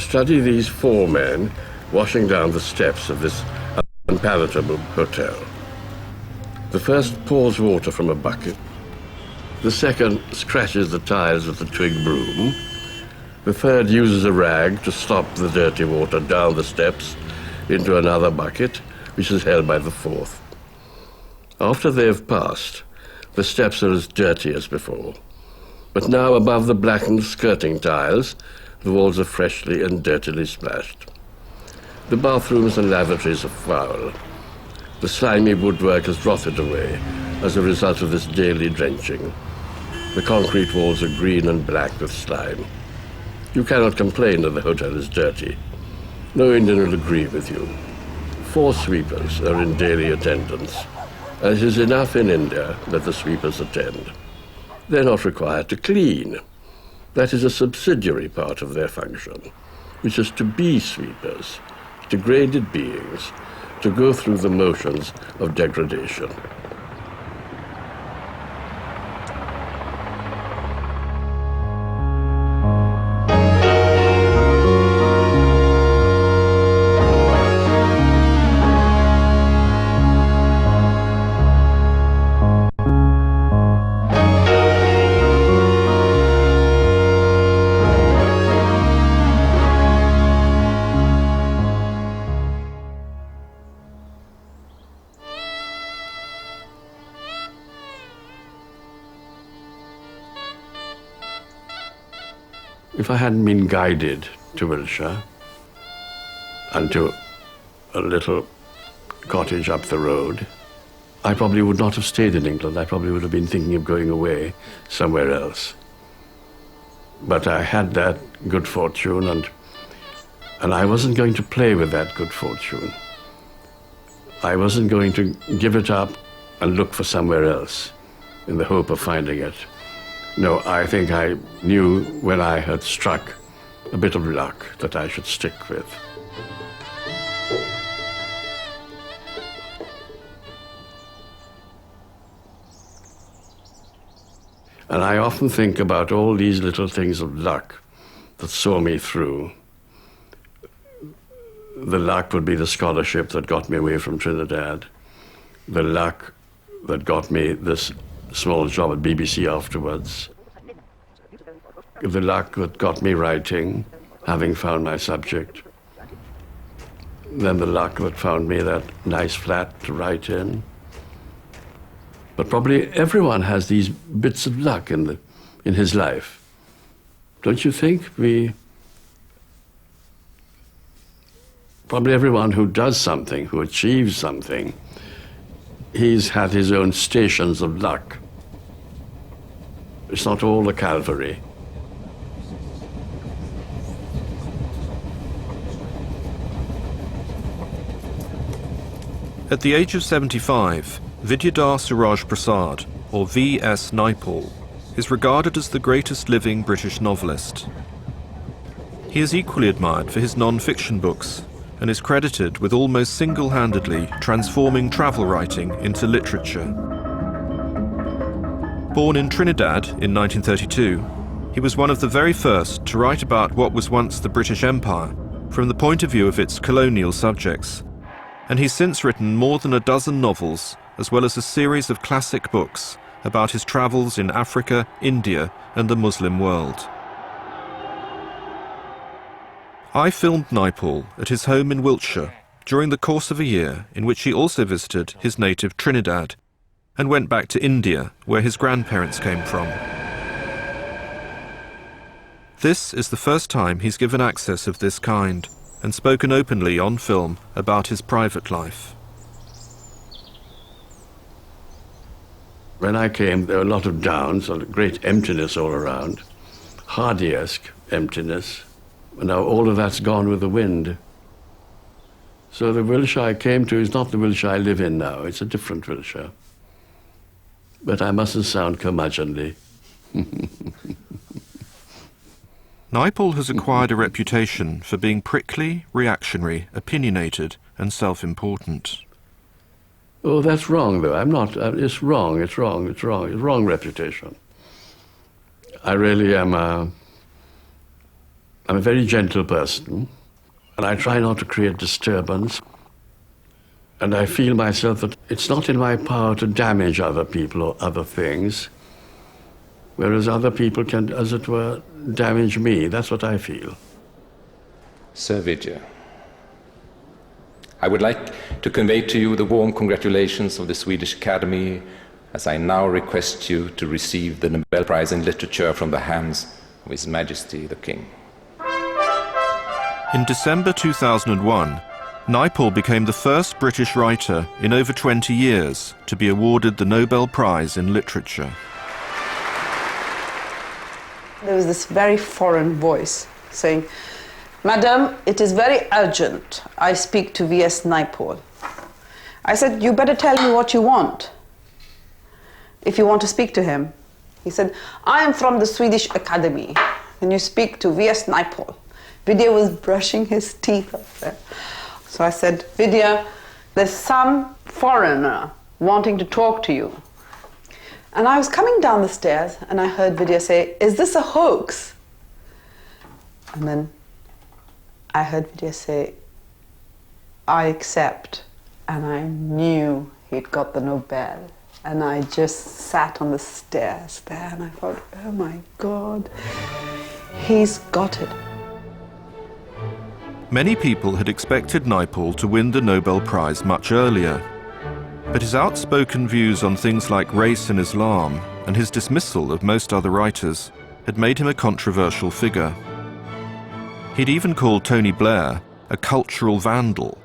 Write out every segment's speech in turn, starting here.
Study these four men washing down the steps of this unpalatable hotel. The first pours water from a bucket. The second scratches the tiles with a twig broom. The third uses a rag to stop the dirty water down the steps into another bucket, which is held by the fourth. After they have passed, the steps are as dirty as before. But now above the blackened skirting tiles, the walls are freshly and dirtily splashed. The bathrooms and lavatories are foul. The slimy woodwork has rotted away as a result of this daily drenching. The concrete walls are green and black with slime. You cannot complain that the hotel is dirty. No Indian will agree with you. 4 sweepers are in daily attendance, and it is enough in India that the sweepers attend. They're not required to clean. That is a subsidiary part of their function, which is to be sweepers, degraded beings, to go through the motions of degradation. If I hadn't been guided to Wiltshire and to a little cottage up the road, I probably would not have stayed in England. I probably would have been thinking of going away somewhere else. But I had that good fortune, and I wasn't going to play with that good fortune. I wasn't going to give it up and look for somewhere else in the hope of finding it. No, I think I knew when I had struck a bit of luck that I should stick with. And I often think about all these little things of luck that saw me through. The luck would be the scholarship that got me away from Trinidad. The luck that got me this small job at BBC afterwards. The luck that got me writing, having found my subject. Then the luck that found me that nice flat to write in. But probably everyone has these bits of luck in his life. Don't you think? Probably everyone who does something, who achieves something, he's had his own stations of luck. It's not all the Calvary. At the age of 75, Vidyadhar Suraj Prasad, or V.S. Naipaul, is regarded as the greatest living British novelist. He is equally admired for his non-fiction books and is credited with almost single-handedly transforming travel writing into literature. Born in Trinidad in 1932, he was one of the very first to write about what was once the British Empire from the point of view of its colonial subjects, and he's since written more than a dozen novels as well as a series of classic books about his travels in Africa, India, and the Muslim world. I filmed Naipaul at his home in Wiltshire during the course of a year in which he also visited his native Trinidad and went back to India, where his grandparents came from. This is the first time he's given access of this kind and spoken openly on film about his private life. When I came, there were a lot of downs, a great emptiness all around, Hardy-esque emptiness. And now all of that's gone with the wind. So the Wiltshire I came to is not the Wiltshire I live in now. It's a different Wiltshire. But I mustn't sound curmudgeonly. Naipaul has acquired a reputation for being prickly, reactionary, opinionated, and self-important. Oh, that's wrong, though. I'm not. It's wrong. It's wrong. It's wrong. It's wrong reputation. I really am I'm a very gentle person, and I try not to create disturbance. And I feel myself that it's not in my power to damage other people or other things, whereas other people can, as it were, damage me. That's what I feel. Sir Vidya, I would like to convey to you the warm congratulations of the Swedish Academy as I now request you to receive the Nobel Prize in Literature from the hands of His Majesty the King. In December 2001, Naipaul became the first British writer in over 20 years to be awarded the Nobel Prize in Literature. There was this very foreign voice saying, "Madam, it is very urgent. I speak to V.S. Naipaul." I said, "You better tell me what you want if you want to speak to him." He said, "I am from the Swedish Academy. Can you speak to V.S. Naipaul?" Vidya was brushing his teeth up there. So I said, "Vidya, there's some foreigner wanting to talk to you." And I was coming down the stairs and I heard Vidya say, "Is this a hoax?" And then I heard Vidya say, "I accept." And I knew he'd got the Nobel. And I just sat on the stairs there and I thought, oh my God, he's got it. Many people had expected Naipaul to win the Nobel Prize much earlier, but his outspoken views on things like race and Islam and his dismissal of most other writers had made him a controversial figure. He'd even called Tony Blair a cultural vandal,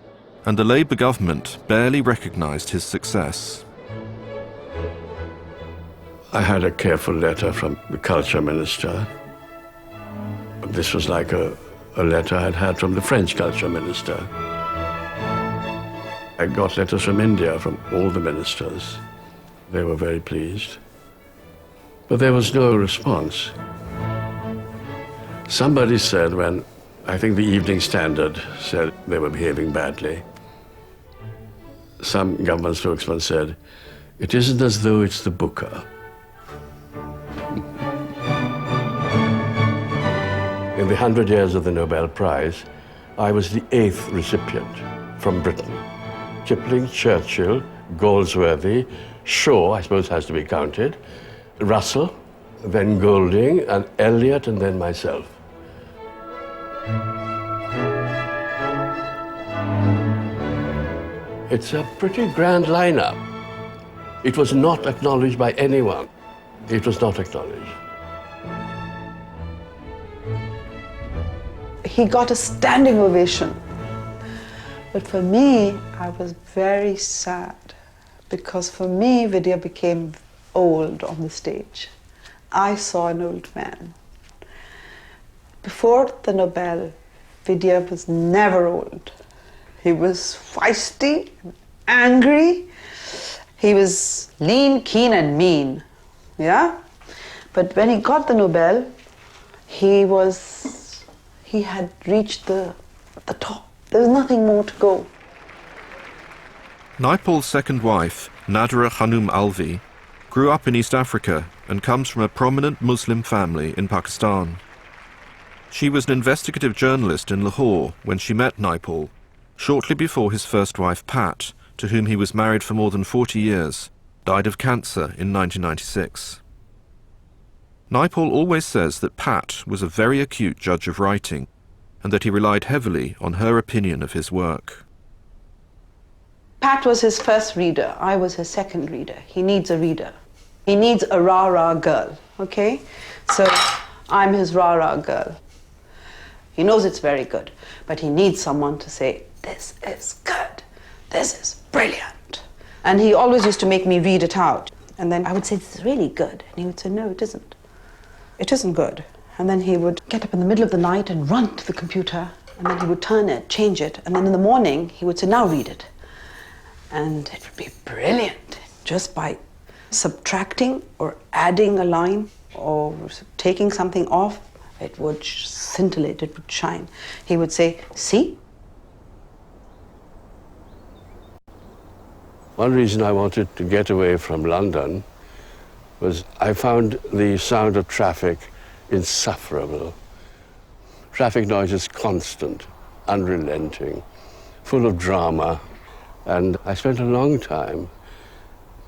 and the Labour government barely recognised his success. I had a careful letter from the culture minister. This was like a letter I'd had from the French culture minister. I got letters from India, from all the ministers. They were very pleased. But there was no response. Somebody said when, I think the Evening Standard said they were behaving badly, some government spokesman said, "It isn't as though it's the Booker." In the 100 years of the Nobel Prize, I was the 8th recipient from Britain. Kipling, Churchill, Galsworthy, Shaw, I suppose has to be counted, Russell, then Golding, and Eliot, and then myself. It's a pretty grand lineup. It was not acknowledged by anyone. It was not acknowledged. He got a standing ovation. But for me, I was very sad because for me, Vidya became old on the stage. I saw an old man. Before the Nobel, Vidya was never old. He was feisty, angry. He was lean, keen, and mean. Yeah? But when he got the Nobel, he had reached the top. There was nothing more to go. Naipaul's second wife, Nadra Khanum Alvi, grew up in East Africa and comes from a prominent Muslim family in Pakistan. She was an investigative journalist in Lahore when she met Naipaul, shortly before his first wife, Pat, to whom he was married for more than 40 years, died of cancer in 1996. Naipaul always says that Pat was a very acute judge of writing and that he relied heavily on her opinion of his work. Pat was his first reader. I was his second reader. He needs a reader. He needs a rah-rah girl, okay? So I'm his rah-rah girl. He knows it's very good, but he needs someone to say, this is good, this is brilliant. And he always used to make me read it out. And then I would say, this is really good. And he would say, no, it isn't. It isn't good. And then he would get up in the middle of the night and run to the computer, and then he would turn it, change it, and then in the morning he would say, now read it. And it would be brilliant just by subtracting or adding a line or taking something off. It would scintillate, it would shine. He would say, see? One reason I wanted to get away from London was I found the sound of traffic insufferable. traffic noise is constant, unrelenting, full of drama. And I spent a long time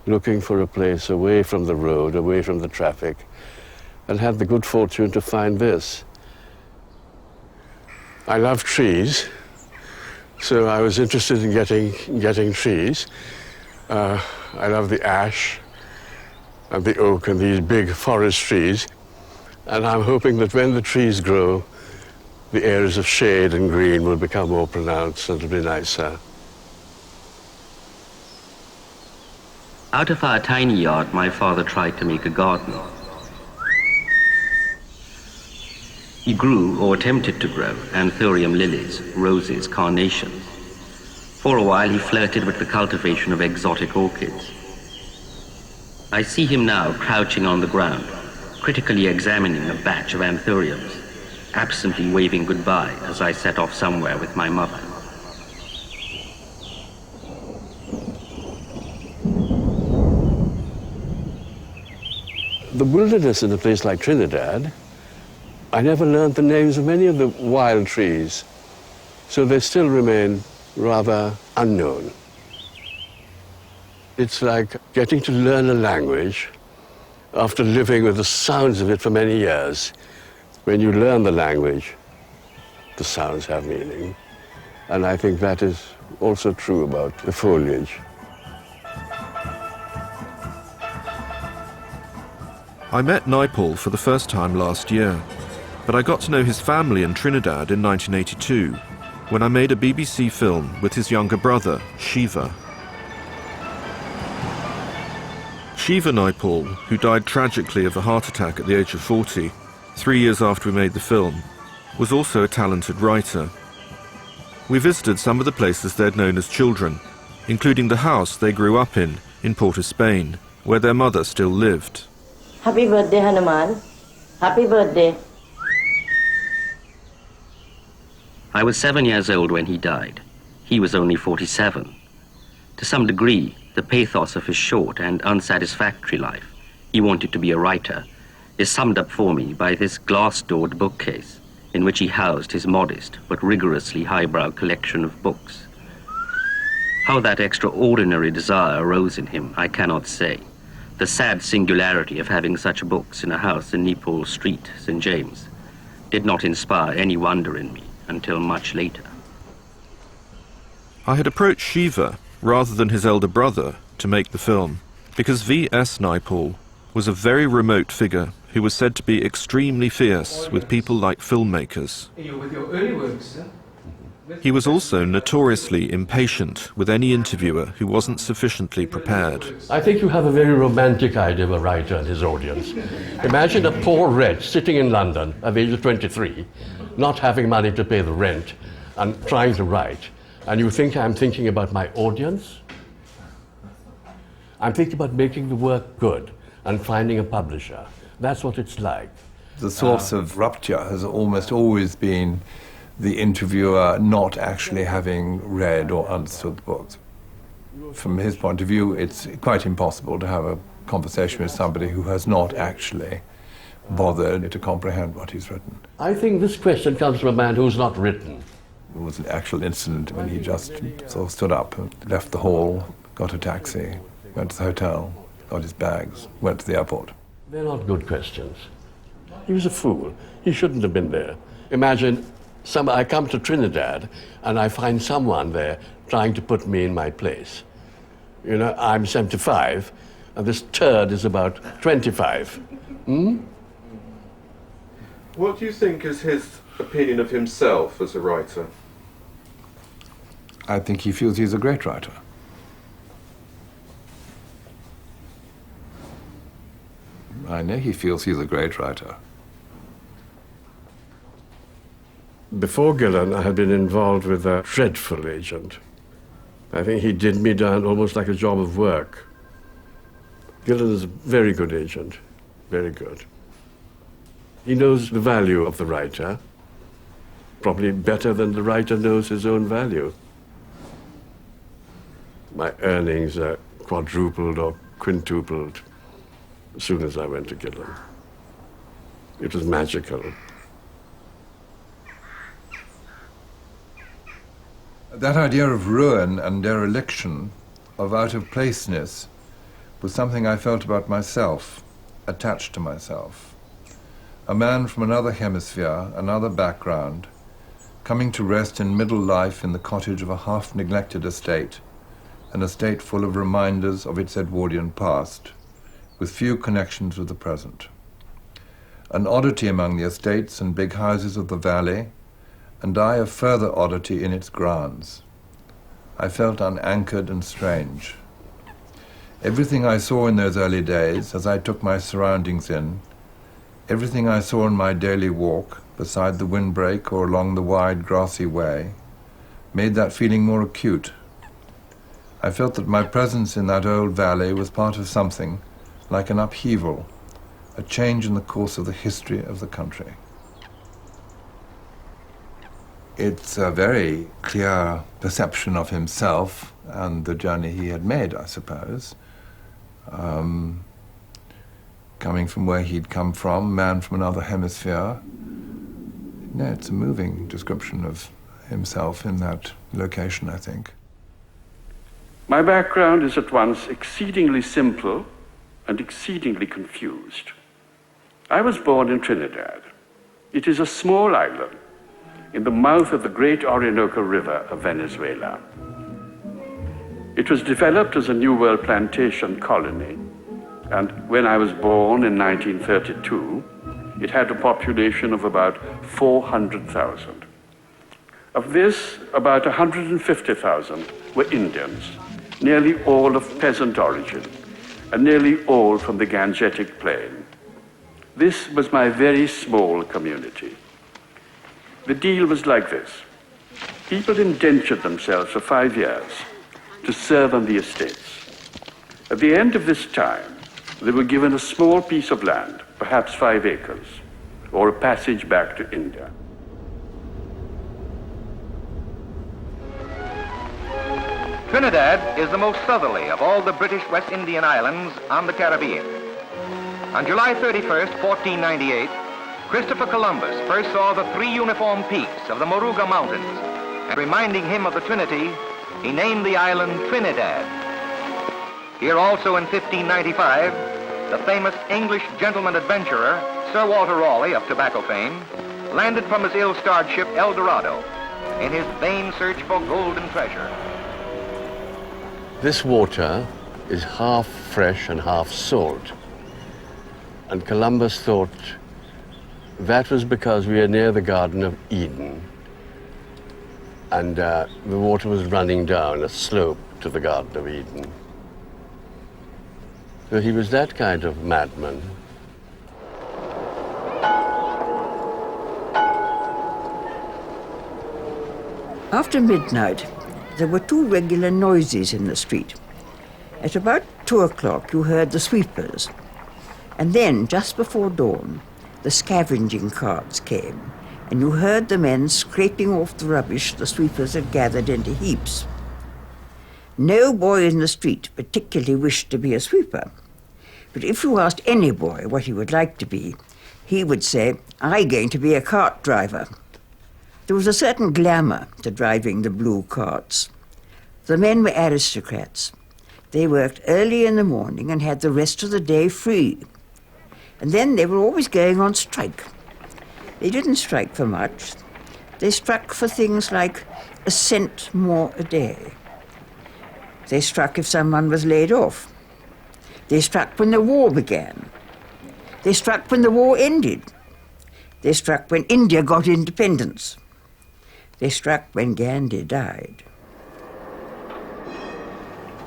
looking for a place away from the road, away from the traffic, and had the good fortune to find this. I love trees, so I was interested in getting trees. I love the ash and the oak and these big forest trees. And I'm hoping that when the trees grow, the areas of shade and green will become more pronounced and it'll be nicer. Out of our tiny yard, my father tried to make a garden. He grew, or attempted to grow, anthurium lilies, roses, carnations. For a while, he flirted with the cultivation of exotic orchids. I see him now crouching on the ground, critically examining a batch of anthuriums, absently waving goodbye as I set off somewhere with my mother. The wilderness in a place like Trinidad, I never learned the names of many of the wild trees, so they still remain rather unknown. It's like getting to learn a language after living with the sounds of it for many years. When you learn the language, the sounds have meaning. And I think that is also true about the foliage. I met Naipaul for the first time last year, but I got to know his family in Trinidad in 1982, when I made a BBC film with his younger brother, Shiva. Shiva Naipaul, who died tragically of a heart attack at the age of 40, 3 years after we made the film, was also a talented writer. We visited some of the places they'd known as children, including the house they grew up in Port of Spain, where their mother still lived. Happy birthday, Hanuman. Happy birthday. I was 7 years old when he died. He was only 47. To some degree, the pathos of his short and unsatisfactory life, he wanted to be a writer, is summed up for me by this glass-doored bookcase in which he housed his modest but rigorously highbrow collection of books. How that extraordinary desire arose in him, I cannot say. The sad singularity of having such books in a house in Naipaul Street, St. James, did not inspire any wonder in me until much later. I had approached Shiva rather than his elder brother to make the film, because V.S. Naipaul was a very remote figure who was said to be extremely fierce with people like filmmakers. With your early works, sir? He was also notoriously impatient with any interviewer who wasn't sufficiently prepared. I think you have a very romantic idea of a writer and his audience. Imagine a poor wretch sitting in London at the age of 23, not having money to pay the rent and trying to write. And you think I'm thinking about my audience? I'm thinking about making the work good and finding a publisher. That's what it's like. The source of rupture has almost always been the interviewer not actually having read or understood the books. From his point of view, it's quite impossible to have a conversation with somebody who has not actually bothered to comprehend what he's written. I think this question comes from a man who's not written. There was an actual incident when he just sort of stood up, left the hall, got a taxi, went to the hotel, got his bags, went to the airport. They're not good questions. He was a fool. He shouldn't have been there. Imagine I come to Trinidad and I find someone there trying to put me in my place. You know, I'm 75 and this turd is about 25. What do you think is his opinion of himself as a writer? I think he feels he's a great writer. I know he feels he's a great writer. Before Gillan, I had been involved with a dreadful agent. I think he did me down almost like a job of work. Gillan is a very good agent, very good. He knows the value of the writer, probably better than the writer knows his own value. My earnings are quadrupled or quintupled as soon as I went to Gillan. It was magical. That idea of ruin and dereliction, of out-of-placeness, was something I felt about myself, attached to myself. A man from another hemisphere, another background, coming to rest in middle life in the cottage of a half-neglected estate, an estate full of reminders of its Edwardian past, with few connections with the present. An oddity among the estates and big houses of the valley, and I a further oddity in its grounds. I felt unanchored and strange. Everything I saw in those early days, as I took my surroundings in, everything I saw in my daily walk, beside the windbreak or along the wide grassy way, made that feeling more acute. I felt that my presence in that old valley was part of something like an upheaval, a change in the course of the history of the country. It's a very clear perception of himself and the journey he had made, I suppose. Coming from where he'd come from, man from another hemisphere. No, it's a moving description of himself in that location, I think. My background is at once exceedingly simple and exceedingly confused. I was born in Trinidad. It is a small island in the mouth of the great Orinoco River of Venezuela. It was developed as a New World plantation colony, and when I was born in 1932, it had a population of about 400,000. Of this, about 150,000 were Indians, nearly all of peasant origin, and nearly all from the Gangetic Plain. This was my very small community. The deal was like this. People indentured themselves for 5 years to serve on the estates. At the end of this time, they were given a small piece of land, perhaps 5 acres, or a passage back to India. Trinidad is the most southerly of all the British West Indian islands on the Caribbean. On July 31st, 1498, Christopher Columbus first saw the 3 uniform peaks of the Moruga Mountains, and reminding him of the Trinity, he named the island Trinidad. Here also in 1595, the famous English gentleman adventurer, Sir Walter Raleigh of tobacco fame, landed from his ill-starred ship El Dorado in his vain search for gold and treasure. This water is half fresh and half salt. And Columbus thought that was because we are near the Garden of Eden. And the water was running down a slope to the Garden of Eden. So he was that kind of madman. After midnight, there were 2 regular noises in the street. At about 2 o'clock, you heard the sweepers. And then, just before dawn, the scavenging carts came, and you heard the men scraping off the rubbish the sweepers had gathered into heaps. No boy in the street particularly wished to be a sweeper, but if you asked any boy what he would like to be, he would say, "I'm going to be a cart driver." There was a certain glamour to driving the blue carts. The men were aristocrats. They worked early in the morning and had the rest of the day free. And then they were always going on strike. They didn't strike for much. They struck for things like a cent more a day. They struck if someone was laid off. They struck when the war began. They struck when the war ended. They struck when India got independence. They struck when Gandhi died.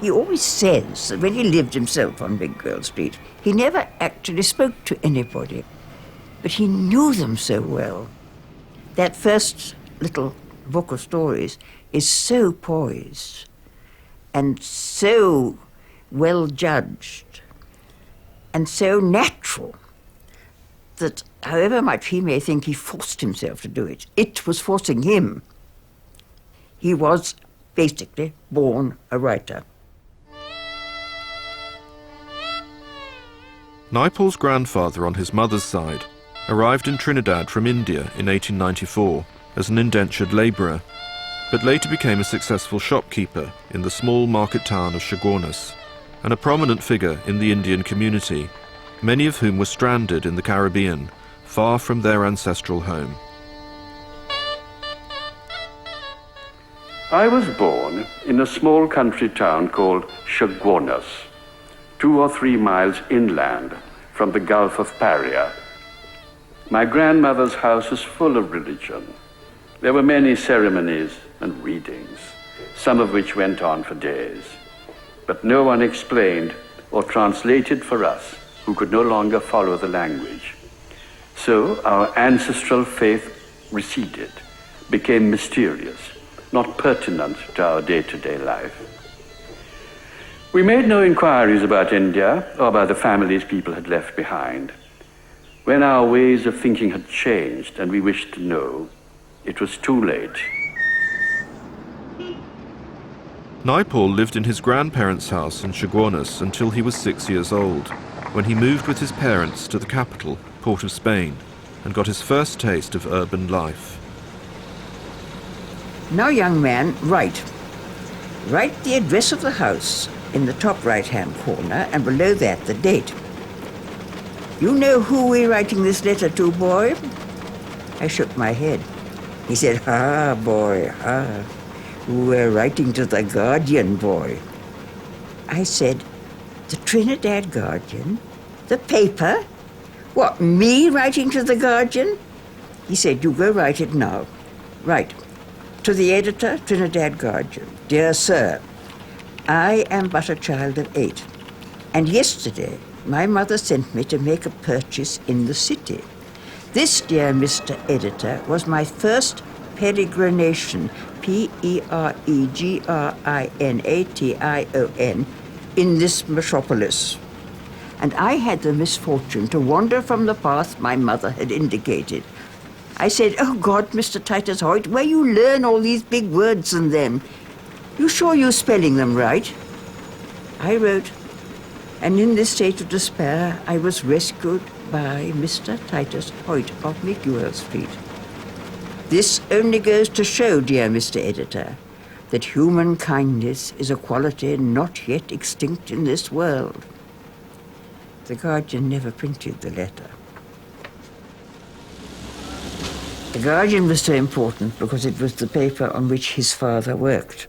He always says that when he lived himself on Big Girl Street, he never actually spoke to anybody, but he knew them so well. That first little book of stories is so poised and so well judged and so natural that however much he may think he forced himself to do it, it was forcing him. He was basically born a writer. Naipaul's grandfather on his mother's side arrived in Trinidad from India in 1894 as an indentured labourer. but later became a successful shopkeeper in the small market town of Chaguanas, and a prominent figure in the Indian community, many of whom were stranded in the Caribbean, far from their ancestral home. I was born in a small country town called Chaguanas, 2 or 3 miles inland from the Gulf of Paria. My grandmother's house was full of religion. There were many ceremonies and readings, some of which went on for days. But no one explained or translated for us who could no longer follow the language. So our ancestral faith receded, became mysterious, not pertinent to our day-to-day life. We made no inquiries about India or about the families people had left behind. When our ways of thinking had changed and we wished to know, it was too late. Naipaul lived in his grandparents' house in Chaguanas until he was 6 years old, when he moved with his parents to the capital, Port of Spain, and got his first taste of urban life. Now, young man, write. Write the address of the house in the top right-hand corner, and below that the date. You know who we're writing this letter to, boy? I shook my head. He said, "Ah, boy, ah. We're writing to the Guardian, boy." I said, "The Trinidad Guardian? The paper? What, me writing to the Guardian?" He said, "You go write it now. Write. To the editor, Trinidad Guardian. Dear Sir, I am but a child of 8, and yesterday my mother sent me to make a purchase in the city. This, dear Mr. Editor, was my first peregrination, Peregrination, in this metropolis. And I had the misfortune to wander from the path my mother had indicated. I said, 'Oh God, Mr. Titus Hoyt, where you learn all these big words and them? You sure you're spelling them right?' I wrote, and in this state of despair, I was rescued by Mr. Titus Hoyt of Miguel Street. This only goes to show, dear Mr. Editor, that human kindness is a quality not yet extinct in this world." The Guardian never printed the letter. The Guardian was so important because it was the paper on which his father worked.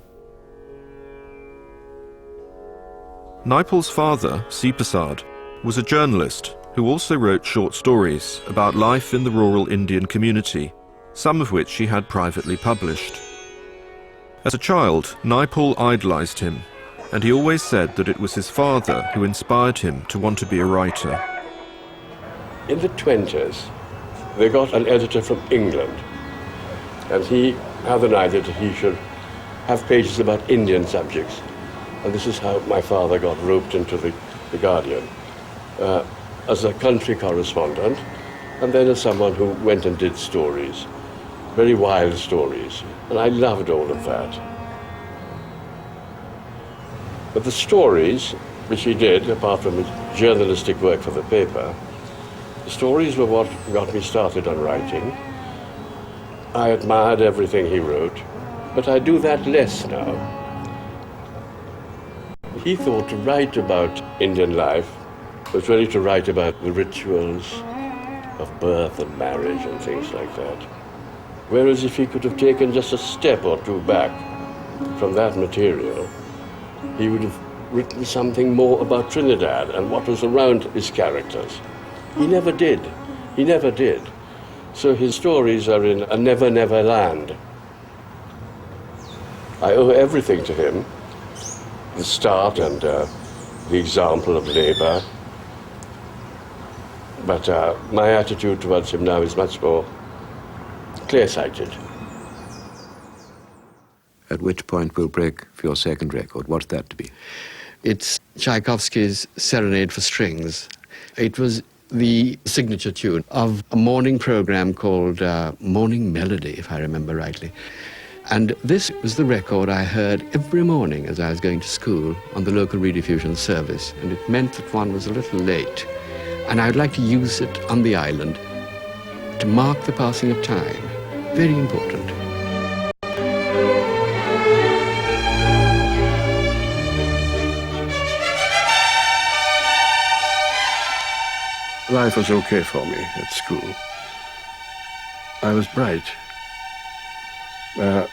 Naipaul's father, C. Prasad, was a journalist who also wrote short stories about life in the rural Indian community, some of which he had privately published. As a child, Naipaul idolized him, and he always said that it was his father who inspired him to want to be a writer. In the 20s, they got an editor from England, and he had an idea that he should have pages about Indian subjects. And this is how my father got roped into the Guardian, as a country correspondent, and then as someone who went and did stories, very wild stories, and I loved all of that. But the stories which he did, apart from his journalistic work for the paper, the stories were what got me started on writing. I admired everything he wrote, but I do that less now. He thought to write about Indian life was really to write about the rituals of birth and marriage and things like that. Whereas if he could have taken just a step or two back from that material, he would have written something more about Trinidad and what was around his characters. He never did. He never did. So his stories are in a never, never land. I owe everything to him. The start and the example of labor. But my attitude towards him now is much more clear-sighted. At which point we'll break for your second record. What's that to be? It's Tchaikovsky's Serenade for Strings. It was the signature tune of a morning program called Morning Melody, if I remember rightly. And this was the record I heard every morning as I was going to school on the local rediffusion service, and it meant that one was a little late. And I'd like to use it on the island to mark the passing of time. Very important. life was okay for me at school. I was bright. It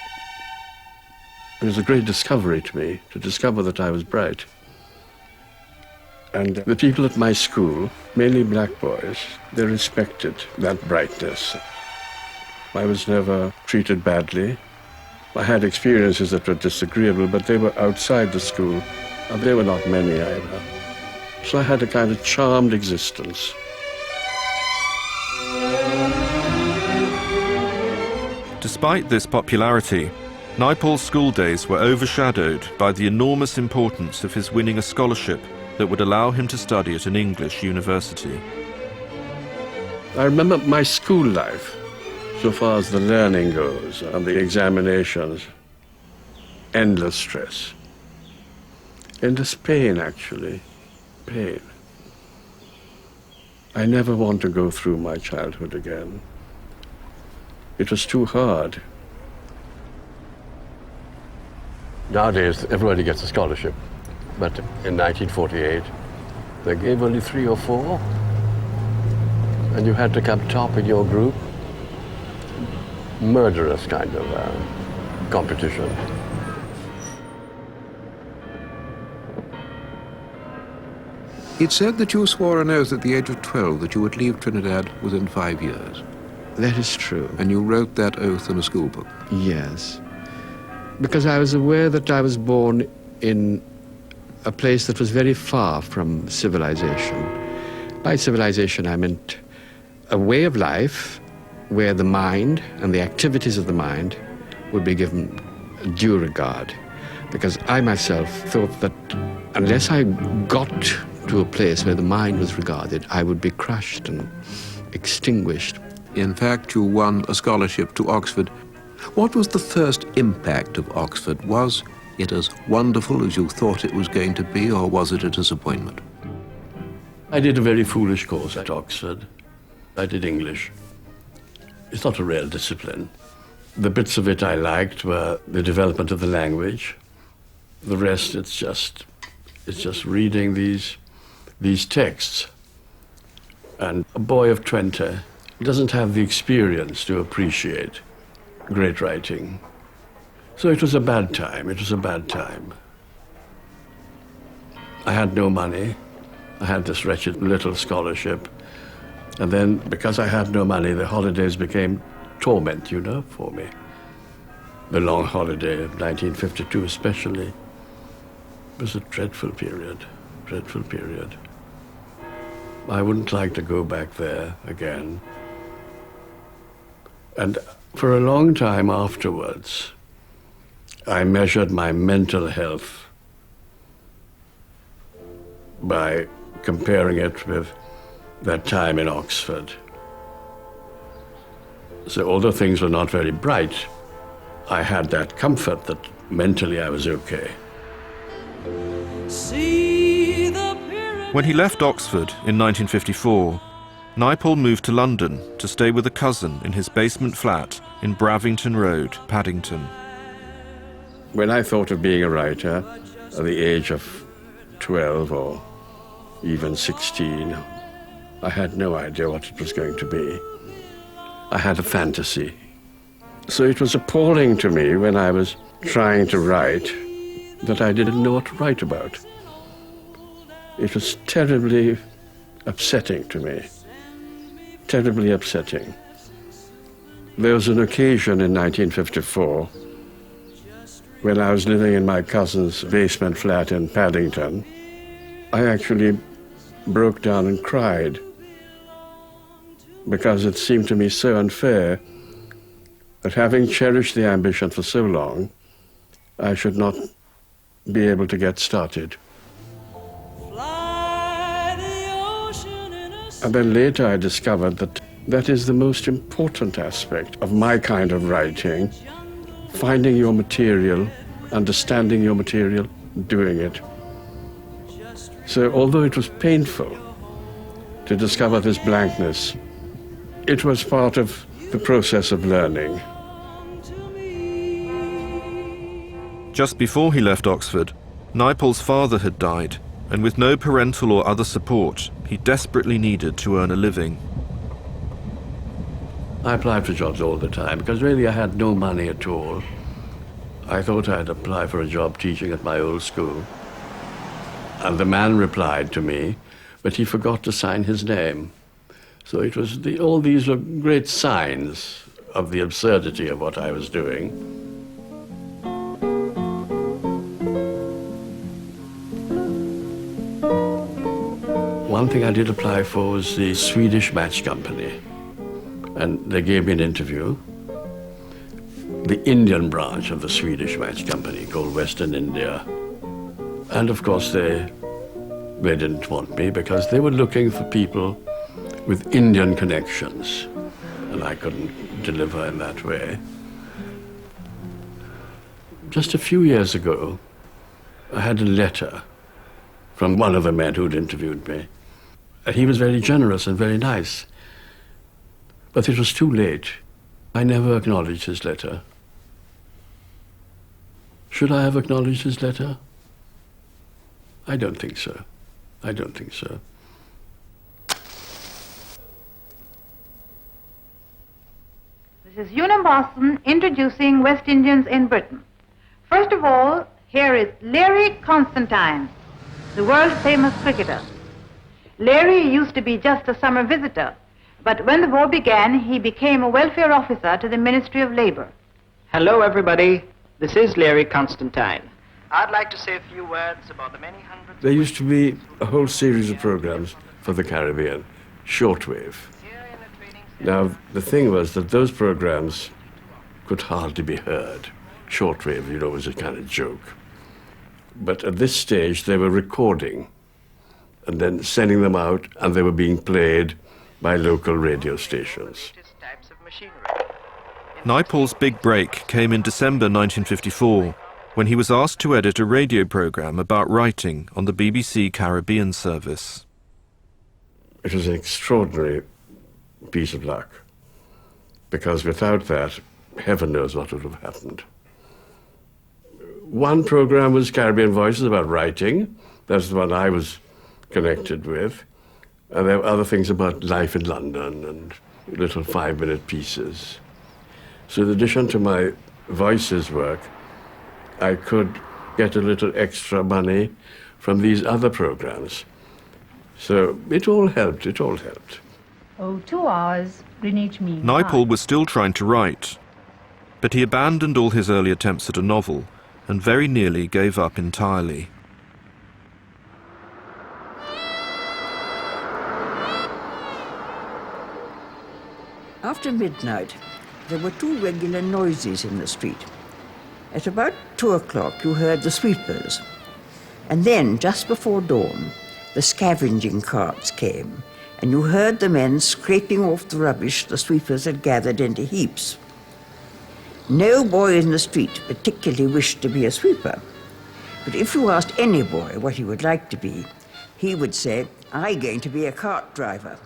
was a great discovery to me to discover that I was bright. And the people at my school, mainly black boys, they respected that brightness. I was never treated badly. I had experiences that were disagreeable, but they were outside the school, and they were not many either. So I had a kind of charmed existence. Despite this popularity, Naipaul's school days were overshadowed by the enormous importance of his winning a scholarship that would allow him to study at an English university. I remember my school life, so far as the learning goes, and the examinations, endless stress. Endless pain, actually. Pain. I never want to go through my childhood again. It was too hard. Nowadays, everybody gets a scholarship. But in 1948, they gave only 3 or 4. And you had to come top in your group. Murderous kind of competition. It's said that you swore an oath at the age of 12 that you would leave Trinidad within 5 years. That is true. And you wrote that oath in a school book. Yes. Because I was aware that I was born in a place that was very far from civilization. By civilization, I meant a way of life where the mind and the activities of the mind would be given due regard. Because I myself thought that unless I got to a place where the mind was regarded, I would be crushed and extinguished. In fact, you won a scholarship to Oxford. What was the first impact of Oxford? Was it as wonderful as you thought it was going to be, or was it a disappointment? I did a very foolish course at Oxford. I did English. It's not a real discipline. The bits of it I liked were the development of the language. The rest, it's just reading these texts. And a boy of 20 doesn't have the experience to appreciate great writing. So it was a bad time. It was a bad time. I had no money. I had this wretched little scholarship. And then, because I had no money, the holidays became torment, you know, for me. The long holiday of 1952 especially was a dreadful period, dreadful period. I wouldn't like to go back there again. And for a long time afterwards, I measured my mental health by comparing it with that time in Oxford. So although things were not very bright, I had that comfort that mentally I was okay. When he left Oxford in 1954, Naipaul moved to London to stay with a cousin in his basement flat in Bravington Road, Paddington. When I thought of being a writer at the age of 12 or even 16, I had no idea what it was going to be. I had a fantasy. So it was appalling to me when I was trying to write that I didn't know what to write about. It was terribly upsetting to me, terribly upsetting. There was an occasion in 1954 when I was living in my cousin's basement flat in Paddington. I actually broke down and cried because it seemed to me so unfair that having cherished the ambition for so long, I should not be able to get started. And then later I discovered that that is the most important aspect of my kind of writing, finding your material, understanding your material, doing it. So although it was painful to discover this blankness, it was part of the process of learning. Just before he left Oxford, Naipaul's father had died, and with no parental or other support, he desperately needed to earn a living. I applied for jobs all the time because really I had no money at all. I thought I'd apply for a job teaching at my old school. And the man replied to me, but he forgot to sign his name. So it was all these were great signs of the absurdity of what I was doing. One thing I did apply for was the Swedish Match Company. And they gave me an interview. The Indian branch of the Swedish Match Company called Western India. And of course they didn't want me because they were looking for people with Indian connections. And I couldn't deliver in that way. Just a few years ago, I had a letter from one of the men who'd interviewed me. And he was very generous and very nice. But it was too late. I never acknowledged his letter. Should I have acknowledged his letter? I don't think so. I don't think so. This is Unum Boston introducing West Indians in Britain. First of all, here is Larry Constantine, the world-famous cricketer. Larry used to be just a summer visitor, but when the war began, he became a welfare officer to the Ministry of Labor. Hello, everybody. This is Larry Constantine. I'd like to say a few words about the many hundreds... There used to be a whole series of programs for the Caribbean, shortwave. Now, the thing was that those programs could hardly be heard. Shortwave, you know, was a kind of joke. But at this stage, they were recording and then sending them out, and they were being played by local radio stations. Naipaul's big break came in December 1954, when he was asked to edit a radio program about writing on the BBC Caribbean service. It was an extraordinary piece of luck, because without that, heaven knows what would have happened. One program was Caribbean Voices about writing. That's the one I was connected with. And there were other things about life in London and little 5-minute pieces. So in addition to my voices work, I could get a little extra money from these other programs. So it all helped, it all helped. Oh, 2 hours, Greenwich Mean Naipaul was still trying to write, but he abandoned all his early attempts at a novel and very nearly gave up entirely. After midnight, there were 2 regular noises in the street. At about 2 o'clock, you heard the sweepers. And then, just before dawn, the scavenging carts came, and you heard the men scraping off the rubbish the sweepers had gathered into heaps. No boy in the street particularly wished to be a sweeper. But if you asked any boy what he would like to be, he would say, "I'm going to be a cart driver."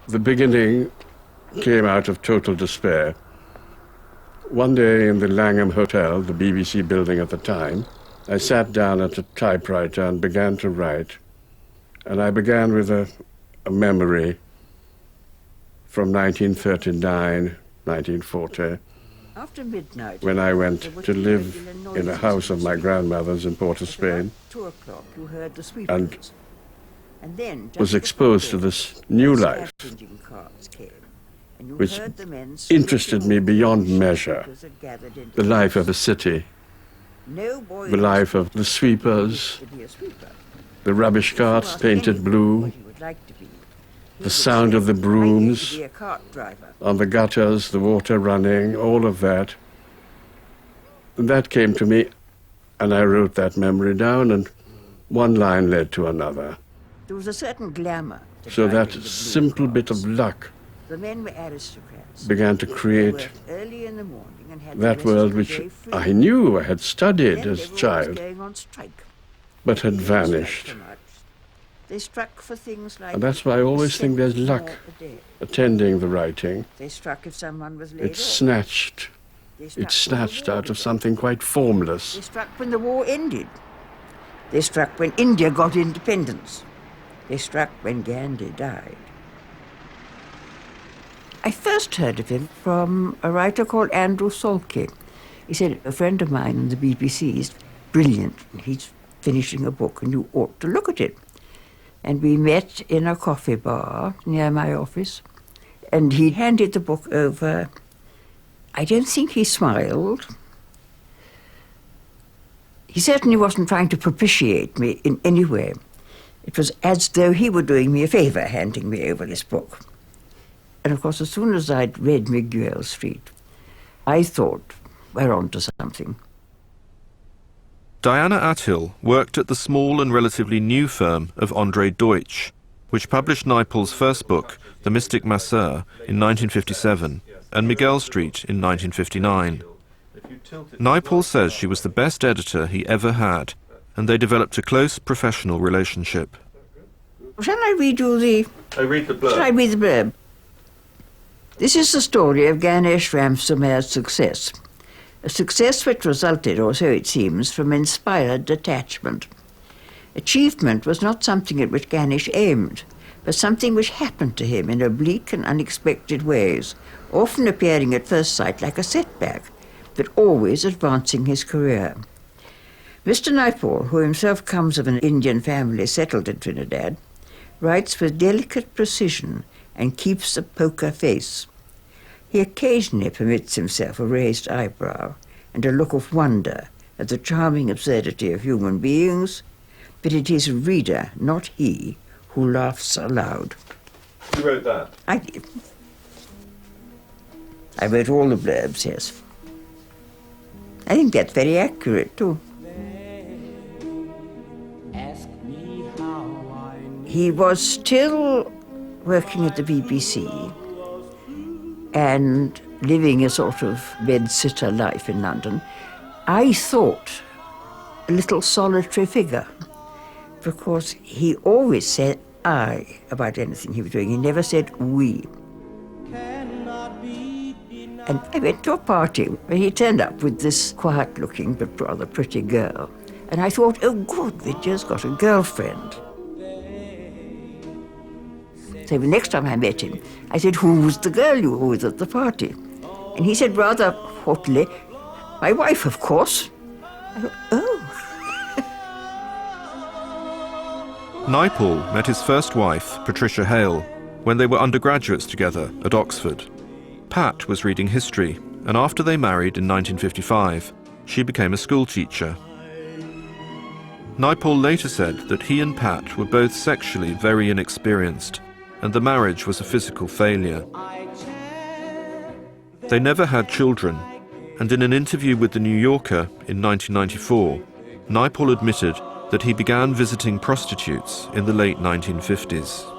The beginning came out of total despair. One day in the Langham Hotel, the BBC building at the time, I sat down at a typewriter and began to write. And I began with a memory from 1939, 1940, After midnight, when I went to live in a house of my grandmother's in Port of Spain. 2 o'clock, you heard the sweepers. And then, was exposed to this new life, which interested me beyond measure. The life of the city, the life of the sweepers, the rubbish carts painted blue, the sound of the brooms on the gutters, the water running, all of that. And that came to me, and I wrote that memory down, and one line led to another. There was a certain glamour. So that simple bit of luck The men were aristocrats. began to create Early in the morning and had that the rest of world the which day free. I knew, I had studied Then as they a were always child, going on strike. but had They didn't strike vanished. so much. They struck for things like And that's why I always a think there's cent luck more a day. attending the writing. They struck if someone was laid It's off. snatched It snatched out of something quite formless. They struck when the war ended. They struck when India got independence. They struck when Gandhi died. I first heard of him from a writer called Andrew Salke. He said, a friend of mine in the BBC is brilliant. He's finishing a book and you ought to look at it. And we met in a coffee bar near my office, and he handed the book over. I don't think he smiled. He certainly wasn't trying to propitiate me in any way. It was as though he were doing me a favour handing me over this book. And of course, as soon as I'd read Miguel Street, I thought, we're on to something. Diana Athill worked at the small and relatively new firm of André Deutsch, which published Naipaul's first book, The Mystic Masseur, in 1957, and Miguel Street in 1959. Naipaul says she was the best editor he ever had, and they developed a close professional relationship. Shall I read you the... I read the blurb. Shall I read the blurb? This is the story of Ganesh Ramsamayer's success. A success which resulted, or so it seems, from inspired detachment. Achievement was not something at which Ganesh aimed, but something which happened to him in oblique and unexpected ways, often appearing at first sight like a setback, but always advancing his career. Mr. Naipaul, who himself comes of an Indian family settled in Trinidad, writes with delicate precision and keeps a poker face. He occasionally permits himself a raised eyebrow and a look of wonder at the charming absurdity of human beings, but it is the reader, not he, who laughs aloud. You wrote that? I did. I wrote all the blurbs, yes. I think that's very accurate, too. He was still working at the BBC and living a sort of bed-sitter life in London. I thought a little solitary figure, because he always said I about anything he was doing. He never said we. And I went to a party where he turned up with this quiet-looking but rather pretty girl. And I thought, oh, good, Vidya's got a girlfriend. So the next time I met him, I said, who was the girl you were with at the party? And he said rather haughtily, my wife, of course. I thought, oh. Naipaul met his first wife, Patricia Hale, when they were undergraduates together at Oxford. Pat was reading history, and after they married in 1955, she became a schoolteacher. Naipaul later said that he and Pat were both sexually very inexperienced, and the marriage was a physical failure. They never had children, and in an interview with The New Yorker in 1994, Naipaul admitted that he began visiting prostitutes in the late 1950s.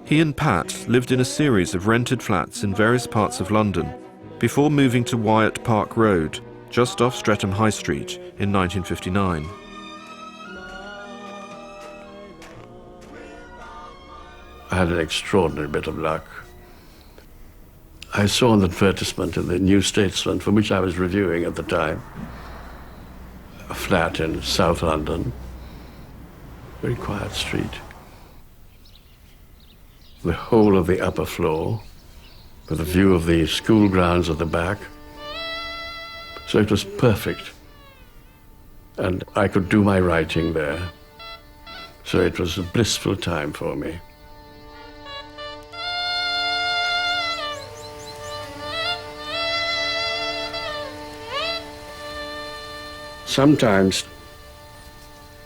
He and Pat lived in a series of rented flats in various parts of London before moving to Wyatt Park Road, just off Streatham High Street, in 1959. I had an extraordinary bit of luck. I saw an advertisement in the New Statesman, for which I was reviewing at the time, a flat in South London, very quiet street. The whole of the upper floor, with a view of the school grounds at the back. So it was perfect. And I could do my writing there. So it was a blissful time for me. Sometimes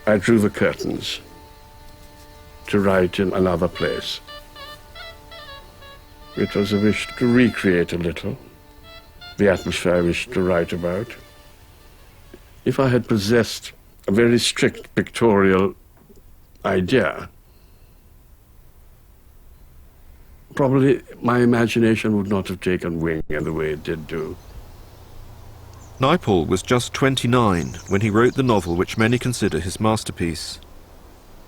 I drew the curtains to write in another place. It was a wish to recreate a little the atmosphere I wished to write about. If I had possessed a very strict pictorial idea, probably my imagination would not have taken wing in the way it did do. Naipaul was just 29 when he wrote the novel which many consider his masterpiece.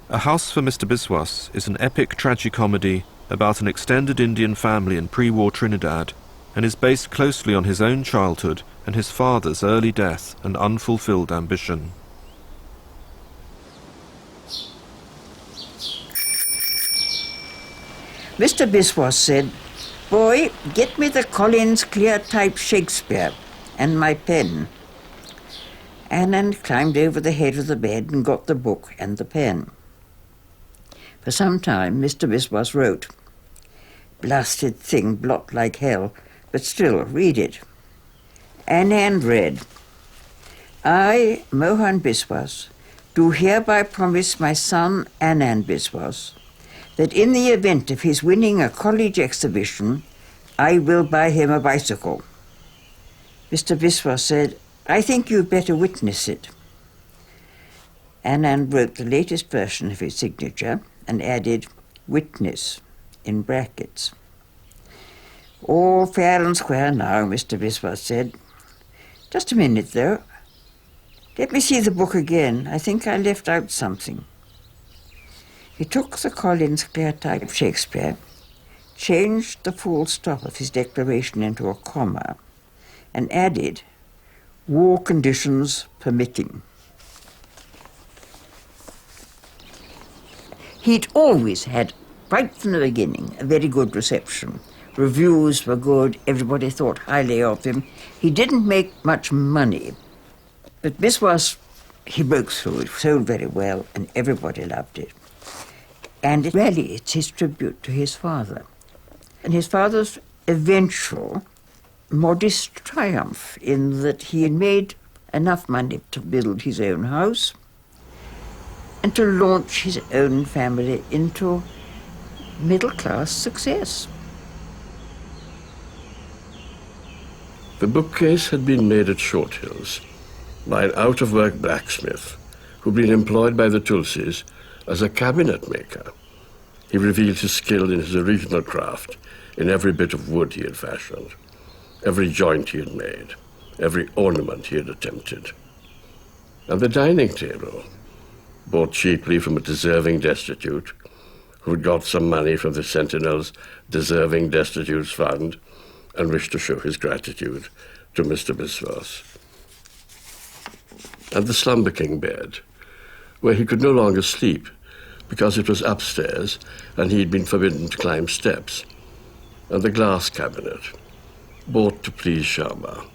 A House for Mr. Biswas is an epic tragicomedy about an extended Indian family in pre-war Trinidad, and is based closely on his own childhood and his father's early death and unfulfilled ambition. Mr. Biswas said, "Boy, get me the Collins clear-type Shakespeare and my pen." Anand climbed over the head of the bed and got the book and the pen. For some time, Mr. Biswas wrote. Blasted thing, blot like hell, but still, read it. Anand read, "I, Mohan Biswas, do hereby promise my son Anand Biswas that in the event of his winning a college exhibition, I will buy him a bicycle." Mr. Biswas said, "I think you'd better witness it." Anand wrote the latest version of his signature and added, "Witness," in brackets. "All fair and square now," Mr. Biswas said. "Just a minute, though. Let me see the book again. I think I left out something." He took the Collins clear-type Shakespeare, changed the full stop of his declaration into a comma, and added, "War conditions permitting." He'd always had, right from the beginning, a very good reception. Reviews were good, everybody thought highly of him. He didn't make much money, but Biswas, he broke through it, sold very well, and everybody loved it. And really, it's his tribute to his father. And his father's eventual modest triumph in that he had made enough money to build his own house and to launch his own family into middle-class success. The bookcase had been made at Short Hills by an out-of-work blacksmith who'd been employed by the Tulsis as a cabinet maker. He revealed his skill in his original craft in every bit of wood he had fashioned, every joint he had made, every ornament he had attempted. And the dining table, bought cheaply from a deserving destitute, who'd got some money from the Sentinel's Deserving Destitutes Fund and wished to show his gratitude to Mr. Biswas. And the Slumber King bed, where he could no longer sleep because it was upstairs and he had been forbidden to climb steps, and the glass cabinet, bought to please Sharma,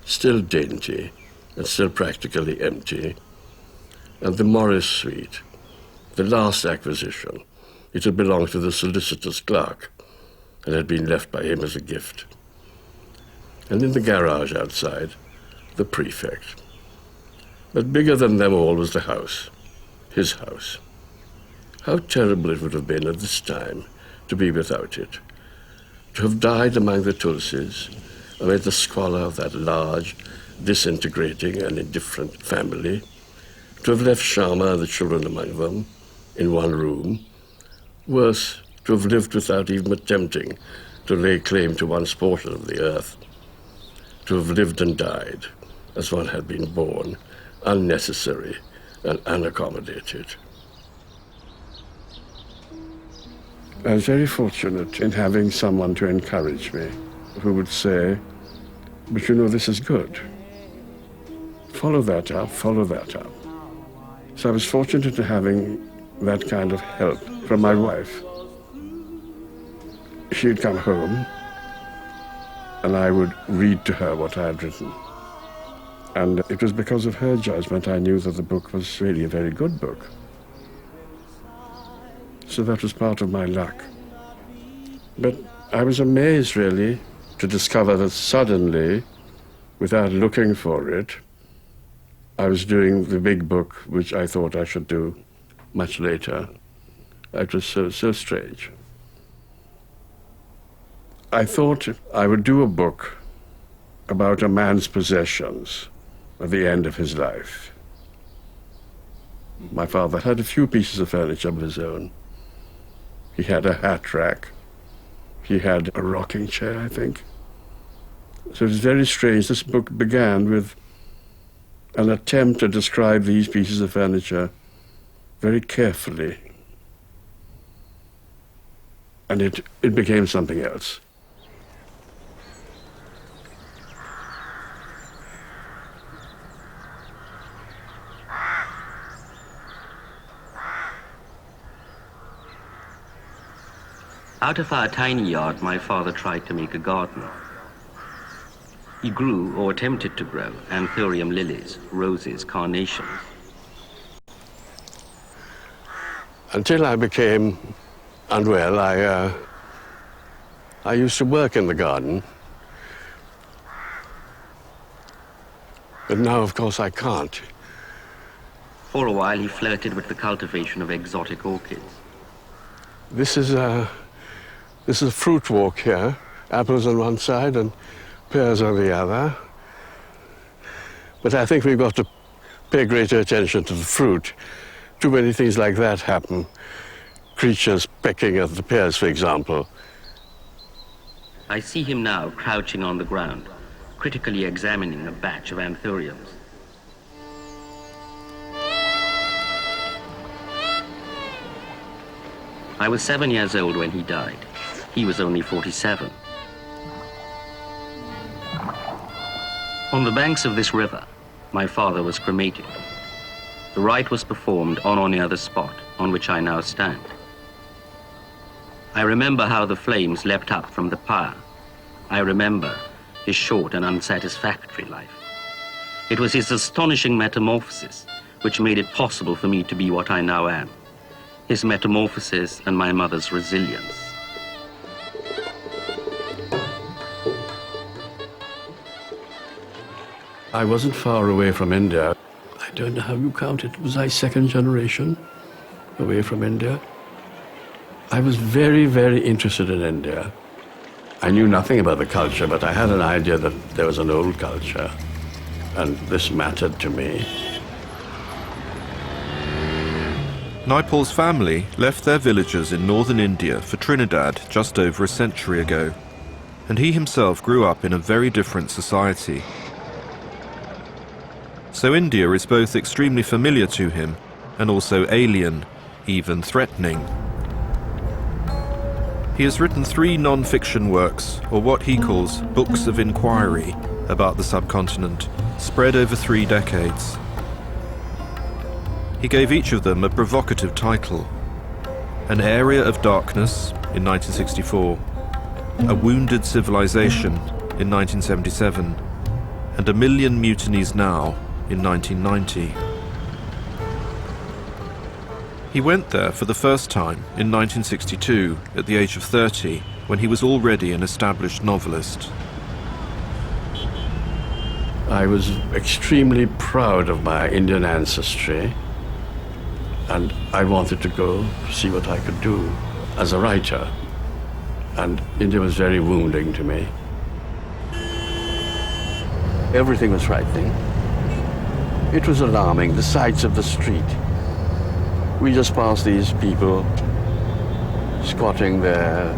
still dainty and still practically empty, and the Morris suite, the last acquisition. It had belonged to the solicitor's clerk and had been left by him as a gift. And in the garage outside, the prefect. But bigger than them all was the house, his house. How terrible it would have been at this time to be without it, to have died among the Tulsis, amid the squalor of that large, disintegrating and indifferent family, to have left Sharma and the children among them in one room, worse, to have lived without even attempting to lay claim to one's portion of the earth, to have lived and died as one had been born, unnecessary and unaccommodated. I was very fortunate in having someone to encourage me, who would say, "But you know, this is good. Follow that up, follow that up." So I was fortunate in having that kind of help from my wife. She'd come home, and I would read to her what I had written. And it was because of her judgment I knew that the book was really a very good book. So that was part of my luck. But I was amazed, really, to discover that suddenly, without looking for it, I was doing the big book, which I thought I should do much later. It was so strange. I thought I would do a book about a man's possessions at the end of his life. My father had a few pieces of furniture of his own. He had a hat rack. He had a rocking chair, I think. So it was very strange. This book began with an attempt to describe these pieces of furniture very carefully. and it became something else. Out of our tiny yard, my father tried to make a garden. He grew, or attempted to grow, anthurium lilies, roses, carnations. Until I became unwell, I used to work in the garden. But now, of course, I can't. For a while, he flirted with the cultivation of exotic orchids. This is a fruit walk here. Apples on one side and pears on the other. But I think we've got to pay greater attention to the fruit. Too many things like that happen. Creatures pecking at the pears, for example. I see him now crouching on the ground, critically examining a batch of anthuriums. I was 7 years old when he died. He was only 47. On the banks of this river, my father was cremated. The rite was performed on or near the spot on which I now stand. I remember how the flames leapt up from the pyre. I remember his short and unsatisfactory life. It was his astonishing metamorphosis which made it possible for me to be what I now am. His metamorphosis and my mother's resilience. I wasn't far away from India. I don't know how you count it. Was I second generation away from India? I was very, very interested in India. I knew nothing about the culture, but I had an idea that there was an old culture, and this mattered to me. Naipaul's family left their villages in northern India for Trinidad just over a century ago, and he himself grew up in a very different society. So India is both extremely familiar to him and also alien, even threatening. He has written 3 non-fiction works, or what he calls books of inquiry, about the subcontinent, spread over 3 decades. He gave each of them a provocative title: An Area of Darkness in 1964, A Wounded Civilization in 1977, and A Million Mutinies Now in 1990. He went there for the first time in 1962 at the age of 30, when he was already an established novelist. I was extremely proud of my Indian ancestry, and I wanted to go see what I could do as a writer. And India was very wounding to me. Everything was frightening. It was alarming, the sights of the street. We just passed these people squatting there,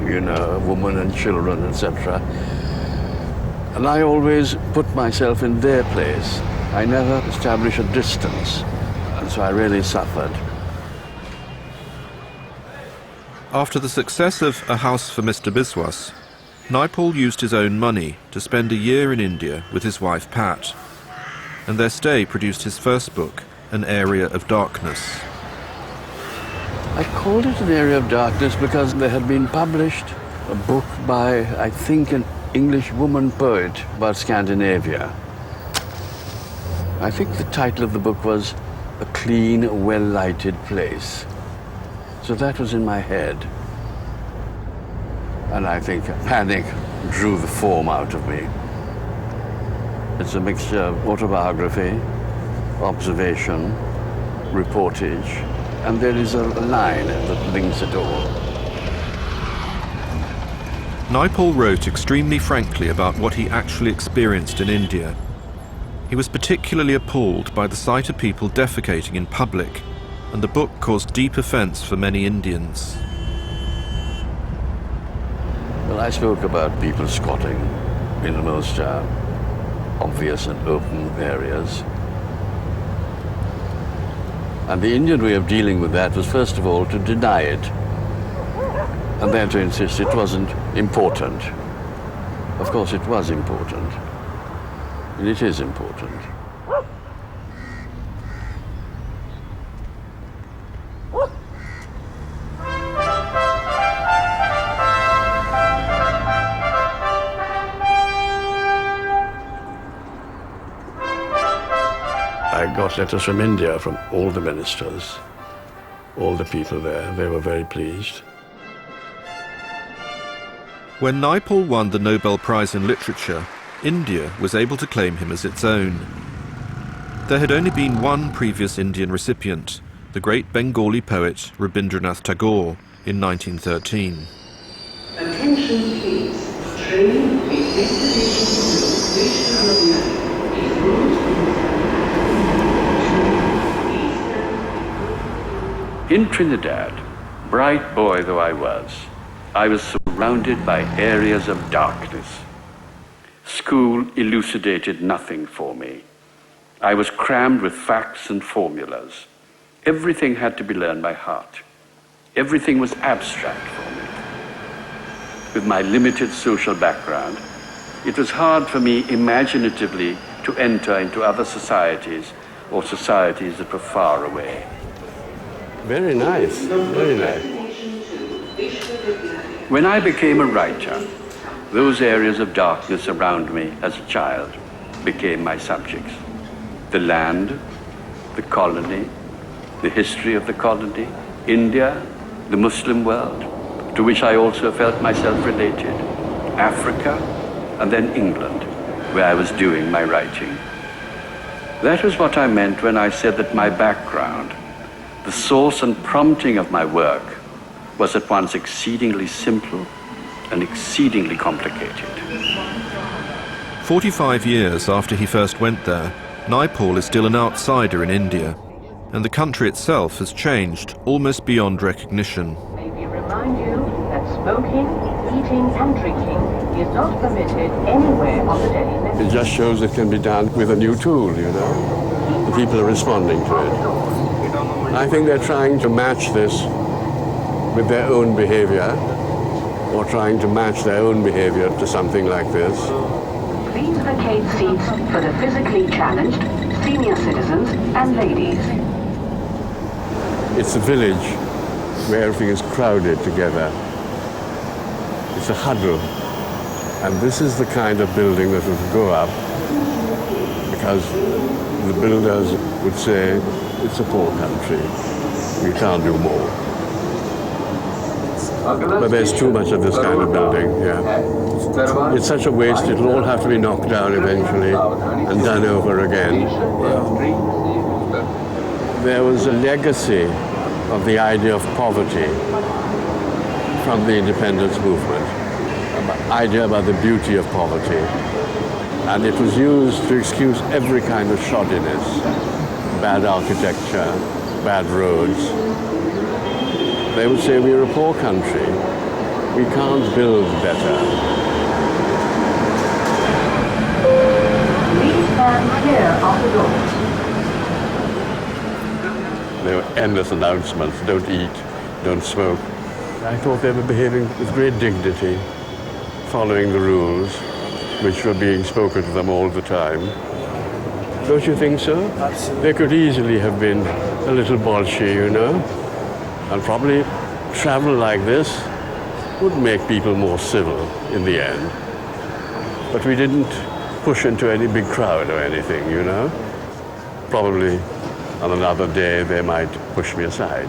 you know, women and children, etc. And I always put myself in their place. I never established a distance, and so I really suffered. After the success of A House for Mr. Biswas, Naipaul used his own money to spend a year in India with his wife Pat, and their stay produced his first book, An Area of Darkness. I called it An Area of Darkness because there had been published a book by, I think, an English woman poet about Scandinavia. I think the title of the book was A Clean, Well-Lighted Place. So that was in my head. And I think panic drew the form out of me. It's a mixture of autobiography, observation, reportage, and there is a line that links it all. Naipaul wrote extremely frankly about what he actually experienced in India. He was particularly appalled by the sight of people defecating in public, and the book caused deep offense for many Indians. Well, I spoke about people squatting in the most obvious and open areas. And the Indian way of dealing with that was, first of all, to deny it. and then to insist it wasn't important. Of course it was important, and it is important. I got letters from India, from all the ministers, all the people there. They were very pleased. When Naipaul won the Nobel Prize in Literature, India was able to claim him as its own. There had only been one previous Indian recipient, the great Bengali poet Rabindranath Tagore, in 1913. Attention please. Train with In Trinidad, bright boy though I was surrounded by areas of darkness. School elucidated nothing for me. I was crammed with facts and formulas. Everything had to be learned by heart. Everything was abstract for me. With my limited social background, it was hard for me imaginatively to enter into other societies or societies that were far away. Very nice, very nice. When I became a writer, those areas of darkness around me as a child became my subjects. The land, the colony, the history of the colony, India, the Muslim world, to which I also felt myself related, Africa, and then England, where I was doing my writing. That was what I meant when I said that my background, the source and prompting of my work, was at once exceedingly simple and exceedingly complicated. 45 years after he first went there, Naipaul is still an outsider in India, and the country itself has changed almost beyond recognition. May we remind you that smoking, eating and drinking is not permitted anywhere on the Delhi list. It just shows it can be done with a new tool, you know. The people are responding to it. I think they're trying to match this with their own behavior, or trying to match their own behavior to something like this. Please vacate seats for the physically challenged, senior citizens and ladies. It's a village where everything is crowded together. It's a huddle. And this is the kind of building that would go up because the builders would say, it's a poor country. We can't do more. But there's too much of this kind of building, yeah. It's such a waste, it'll all have to be knocked down eventually and done over again. There was a legacy of the idea of poverty from the independence movement, an idea about the beauty of poverty. And it was used to excuse every kind of shoddiness, bad architecture, bad roads. They would say, we're a poor country. We can't build better. Please stand clear of the doors. There were endless announcements, don't eat, don't smoke. I thought they were behaving with great dignity, following the rules, which were being spoken to them all the time. Don't you think so? Absolutely. They could easily have been a little bolshy, you know, and probably travel like this would make people more civil in the end. But we didn't push into any big crowd or anything, you know. Probably on another day they might push me aside.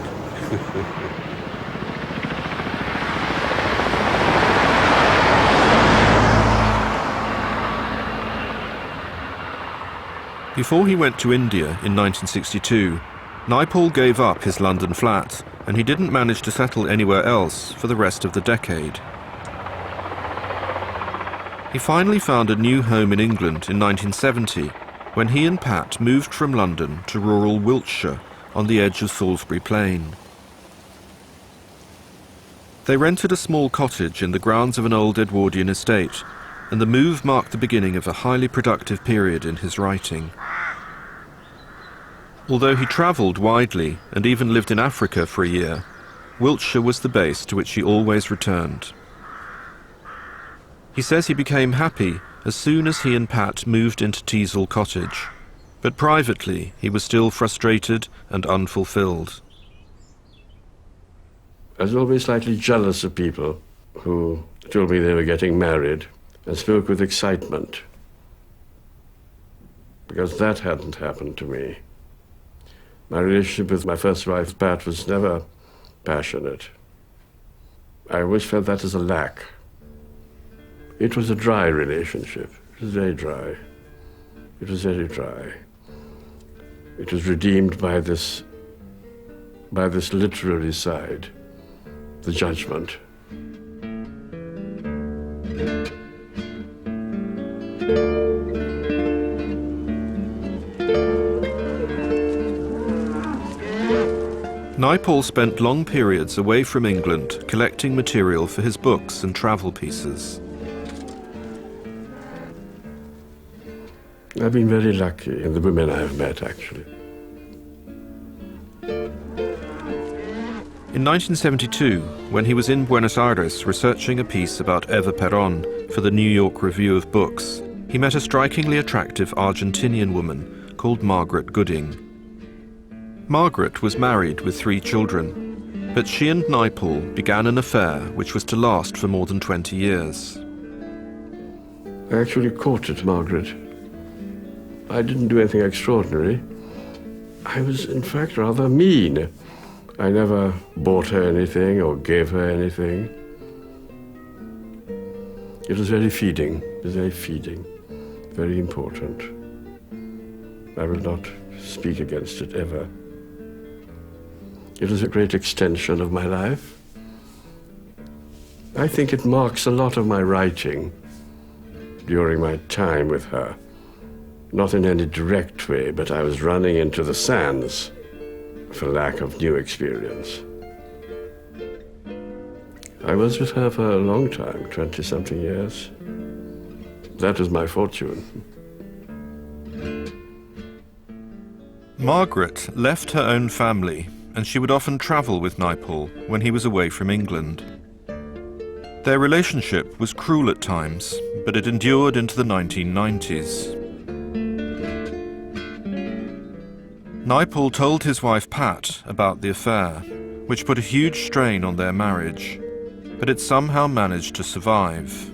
Before he went to India in 1962, Naipaul gave up his London flat, and he didn't manage to settle anywhere else for the rest of the decade. He finally found a new home in England in 1970, when he and Pat moved from London to rural Wiltshire on the edge of Salisbury Plain. They rented a small cottage in the grounds of an old Edwardian estate, and the move marked the beginning of a highly productive period in his writing. Although he travelled widely and even lived in Africa for a year, Wiltshire was the base to which he always returned. He says he became happy as soon as he and Pat moved into Teazle Cottage, but privately he was still frustrated and unfulfilled. I was always slightly jealous of people who told me they were getting married and spoke with excitement, because that hadn't happened to me. My relationship with my first wife, Pat, was never passionate. I always felt that as a lack. It was a dry relationship. It was very dry. It was very dry. It was redeemed by this literary side, the judgment. Naipaul spent long periods away from England collecting material for his books and travel pieces. I've been very lucky in the women I've met, actually. In 1972, when he was in Buenos Aires researching a piece about Eva Perón for the New York Review of Books, he met a strikingly attractive Argentinian woman called Margaret Gooding. Margaret was married with 3 children, but she and Naipaul began an affair which was to last for more than 20 years. I actually courted Margaret. I didn't do anything extraordinary. I was, in fact, rather mean. I never bought her anything or gave her anything. It was very feeding. It was very feeding. Very important. I will not speak against it ever. It was a great extension of my life. I think it marks a lot of my writing during my time with her. Not in any direct way, but I was running into the sands for lack of new experience. I was with her for a long time, 20-something years. That was my fortune. Margaret left her own family, and she would often travel with Naipaul when he was away from England. Their relationship was cruel at times, but it endured into the 1990s. Naipaul told his wife Pat about the affair, which put a huge strain on their marriage, but it somehow managed to survive.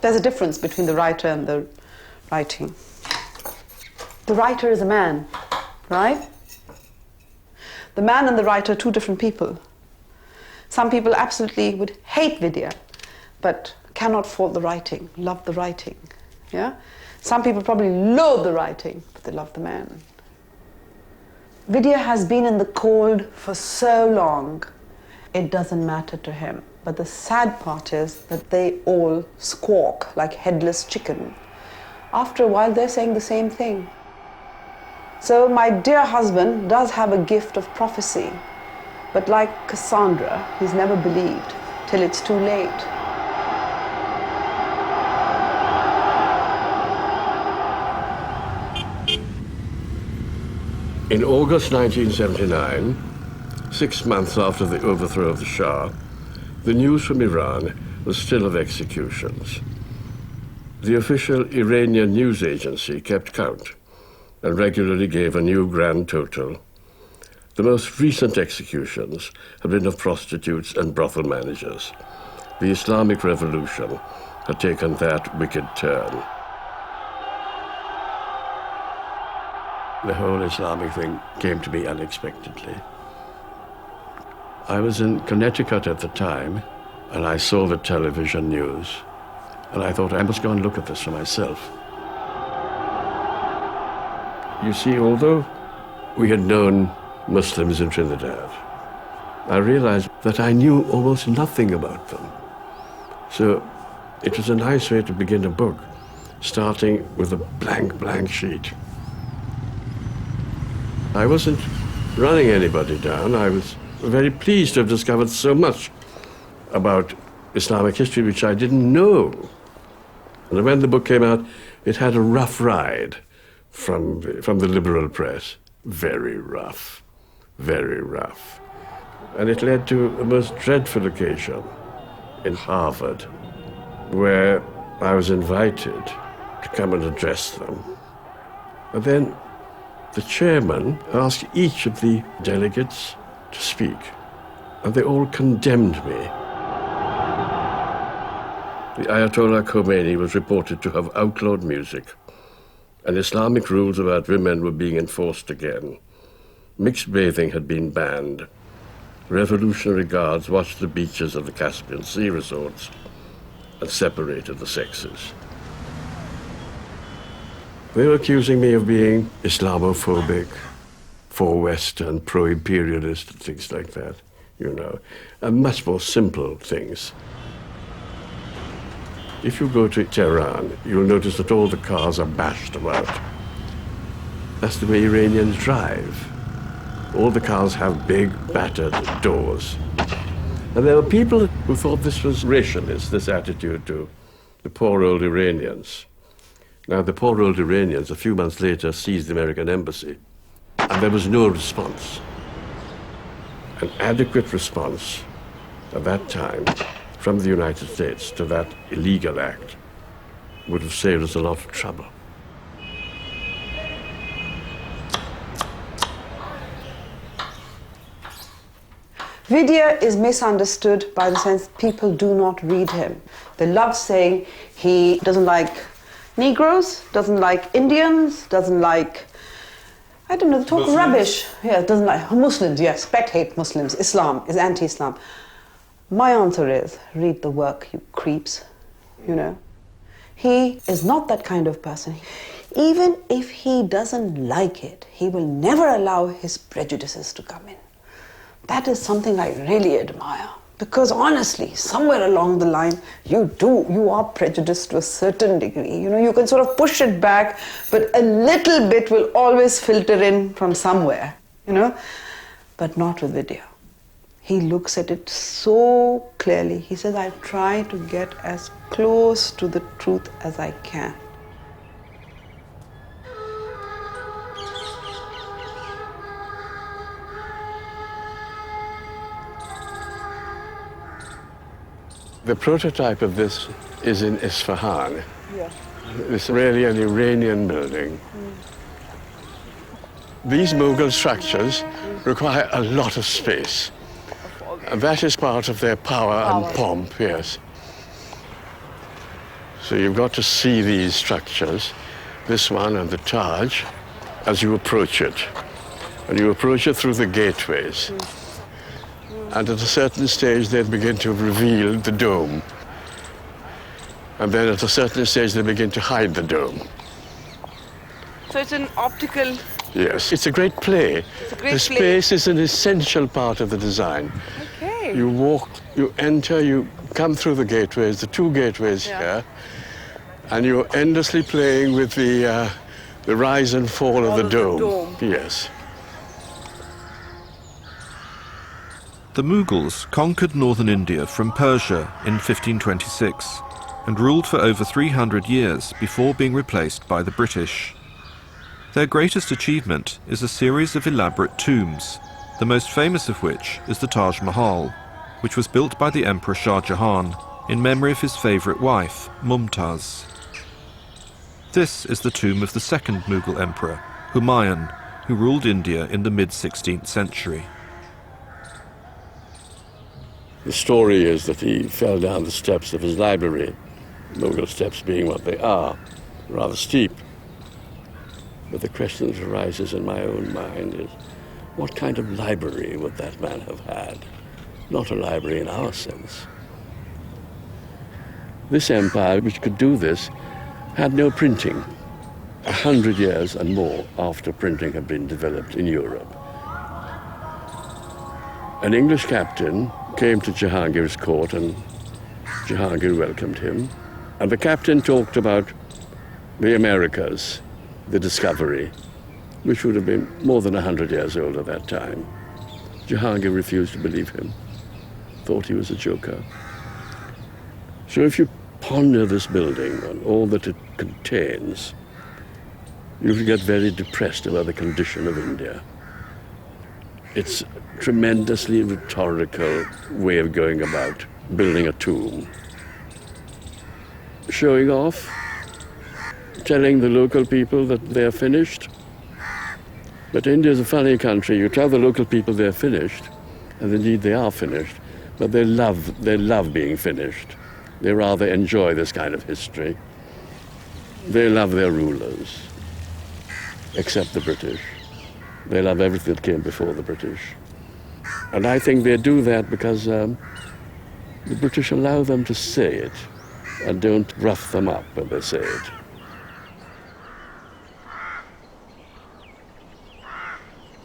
There's a difference between the writer and the writing. The writer is a man, right? The man and the writer are 2 different people. Some people absolutely would hate Vidya, but cannot fault the writing, love the writing. Yeah? Some people probably loathe the writing, but they love the man. Vidya has been in the cold for so long, it doesn't matter to him. But the sad part is that they all squawk like headless chicken. After a while, they're saying the same thing. So my dear husband does have a gift of prophecy, but like Cassandra, he's never believed till it's too late. In August 1979, 6 months after the overthrow of the Shah, the news from Iran was still of executions. The official Iranian news agency kept count and regularly gave a new grand total. The most recent executions have been of prostitutes and brothel managers. The Islamic Revolution had taken that wicked turn. The whole Islamic thing came to me unexpectedly. I was in Connecticut at the time, and I saw the television news, and I thought I must go and look at this for myself. You see, although we had known Muslims in Trinidad, I realized that I knew almost nothing about them. So it was a nice way to begin a book, starting with a blank sheet. I wasn't running anybody down. I was very pleased to have discovered so much about Islamic history which I didn't know. And when the book came out, it had a rough ride from the liberal press. Very rough, very rough. And it led to a most dreadful occasion in Harvard, where I was invited to come and address them. And then the chairman asked each of the delegates to speak, and they all condemned me. The Ayatollah Khomeini was reported to have outlawed music, and Islamic rules about women were being enforced again. Mixed bathing had been banned. Revolutionary guards watched the beaches of the Caspian Sea resorts and separated the sexes. They were accusing me of being Islamophobic, for-Western, pro-imperialist, things like that, you know, and much more simple things. If you go to Tehran, you'll notice that all the cars are bashed about. That's the way Iranians drive. All the cars have big, battered doors. And there were people who thought this was racialist, this attitude to the poor old Iranians. Now, the poor old Iranians, a few months later, seized the American embassy, and there was no response. An adequate response at that time from the United States to that illegal act would have saved us a lot of trouble. Vidya is misunderstood by the sense people do not read him. They love saying he doesn't like Negroes, doesn't like Indians, doesn't like, I don't know, they talk Muslims. Rubbish. Yeah, doesn't like Muslims, yes, hate Muslims. Islam is anti-Islam. My answer is, read the work, you creeps, you know. He is not that kind of person. Even if he doesn't like it, he will never allow his prejudices to come in. That is something I really admire. Because honestly, somewhere along the line, you are prejudiced to a certain degree. You know, you can sort of push it back, but a little bit will always filter in from somewhere, you know. But not with Vidya. He looks at it so clearly. He says, I try to get as close to the truth as I can. The prototype of this is in Isfahan. Yeah. It's really an Iranian building. These Mughal structures require a lot of space. And that is part of their power and pomp, yes. So you've got to see these structures, this one and the Taj, as you approach it. And you approach it through the gateways. And at a certain stage, they begin to reveal the dome. And then at a certain stage, they begin to hide the dome. So it's an optical... Yes, it's a great play. It's a great the space is an essential part of the design. Okay. You walk, you enter, you come through the gateways, the two gateways here, and you're endlessly playing with the rise and fall of the dome. Yes. The Mughals conquered northern India from Persia in 1526 and ruled for over 300 years before being replaced by the British. Their greatest achievement is a series of elaborate tombs, the most famous of which is the Taj Mahal, which was built by the Emperor Shah Jahan in memory of his favourite wife, Mumtaz. This is the tomb of the second Mughal emperor, Humayun, who ruled India in the mid-16th century. The story is that he fell down the steps of his library, Mughal steps being what they are, rather steep. But the question that arises in my own mind is, what kind of library would that man have had? Not a library in our sense. This empire, which could do this, had no printing. 100 years and more after printing had been developed in Europe. An English captain came to Jahangir's court and Jahangir welcomed him. And the captain talked about the Americas, the discovery, which would have been more than 100 years old at that time. Jahangir refused to believe him, thought he was a joker. So if you ponder this building and all that it contains, you will get very depressed about the condition of India. It's a tremendously rhetorical way of going about building a tomb. Showing off, telling the local people that they're finished. But India is a funny country. You tell the local people they're finished, and indeed they are finished, but they love being finished. They rather enjoy this kind of history. They love their rulers, except the British. They love everything that came before the British. And I think they do that because the British allow them to say it and don't rough them up when they say it.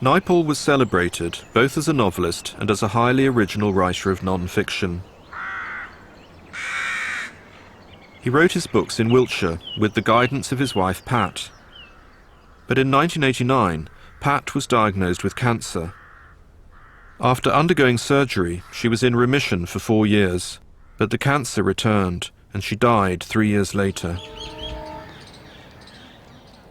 Naipaul was celebrated both as a novelist and as a highly original writer of non-fiction. He wrote his books in Wiltshire with the guidance of his wife Pat. But in 1989, Pat was diagnosed with cancer. After undergoing surgery, she was in remission for 4 years, but the cancer returned and she died 3 years later.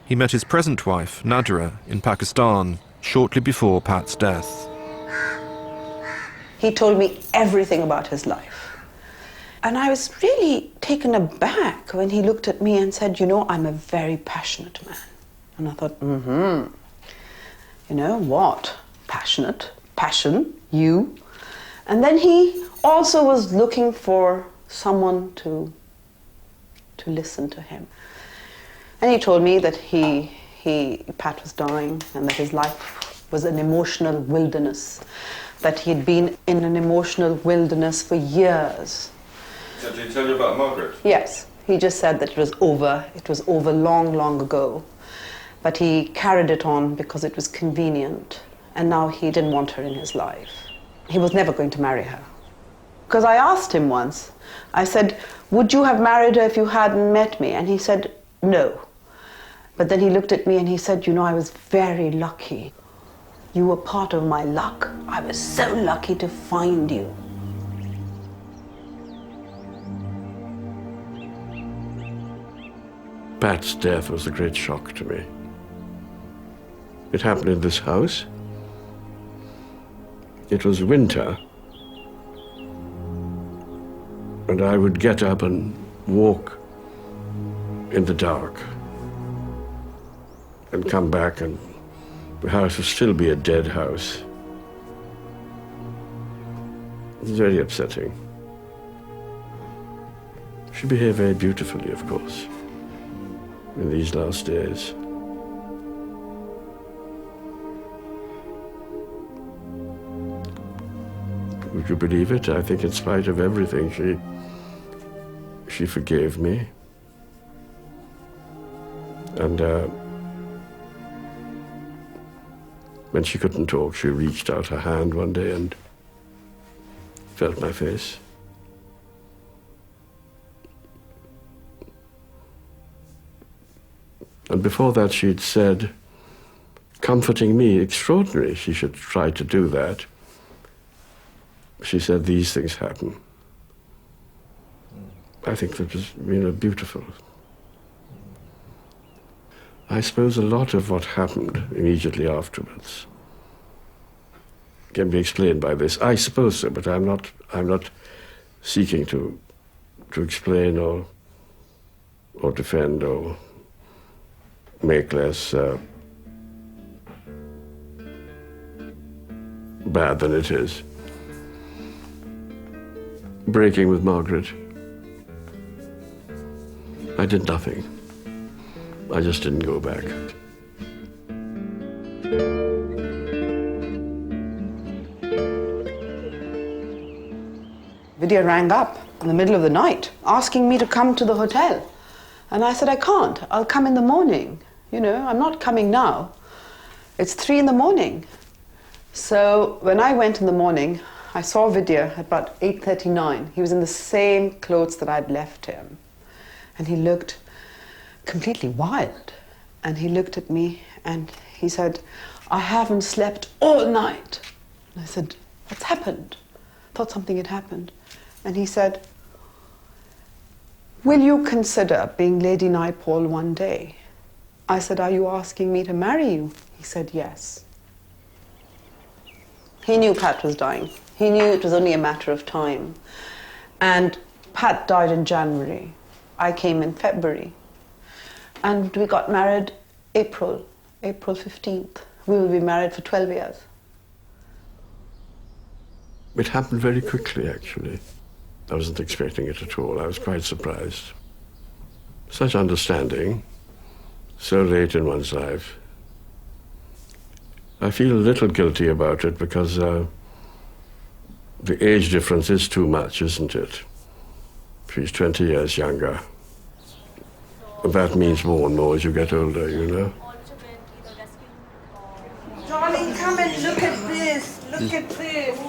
He met his present wife, Nadira, in Pakistan, shortly before Pat's death. He told me everything about his life. And I was really taken aback when he looked at me and said, you know, I'm a very passionate man. And I thought, you know what? Passionate, passion, you. And then he also was looking for someone to listen to him. And he told me that Pat was dying and that his life was an emotional wilderness, that he had been in an emotional wilderness for years. Did he tell you about Margaret? Yes, he just said that it was over long, long ago. But he carried it on because it was convenient, and now he didn't want her in his life. He was never going to marry her. Because I asked him once, I said, would you have married her if you hadn't met me? And he said, no. But then he looked at me and he said, you know, I was very lucky. You were part of my luck. I was so lucky to find you. Pat's death was a great shock to me. It happened in this house. It was winter. And I would get up and walk in the dark and come back, and the house would still be a dead house. It was very upsetting. She behaved very beautifully, of course, in these last days. Would you believe it? I think in spite of everything, she forgave me. And when she couldn't talk, she reached out her hand one day and felt my face. And before that, she'd said, comforting me, extraordinary, she should try to do that. She said, these things happen. I think that was, beautiful. I suppose a lot of what happened immediately afterwards can be explained by this. I suppose so, but I'm not seeking to explain or defend or make less bad than it is. Breaking with Margaret, I did nothing. I just didn't go back. Vidya rang up in the middle of the night, asking me to come to the hotel. And I said, I can't. I'll come in the morning. I'm not coming now. It's 3 in the morning. So when I went in the morning, I saw Vidya at about 8:39. He was in the same clothes that I'd left him. And he looked completely wild. And he looked at me and he said, "I haven't slept all night." And I said, "What's happened?" I thought something had happened. And he said, "Will you consider being Lady Naipaul one day?" I said, "Are you asking me to marry you?" He said, "Yes." He knew Pat was dying. He knew it was only a matter of time. And Pat died in January. I came in February. And we got married April 15th. We will be married for 12 years. It happened very quickly, actually. I wasn't expecting it at all. I was quite surprised. Such understanding, so late in one's life. I feel a little guilty about it because the age difference is too much, isn't it? She's 20 years younger. That means more and more as you get older, you know? Darling, come and look at this. Look at this.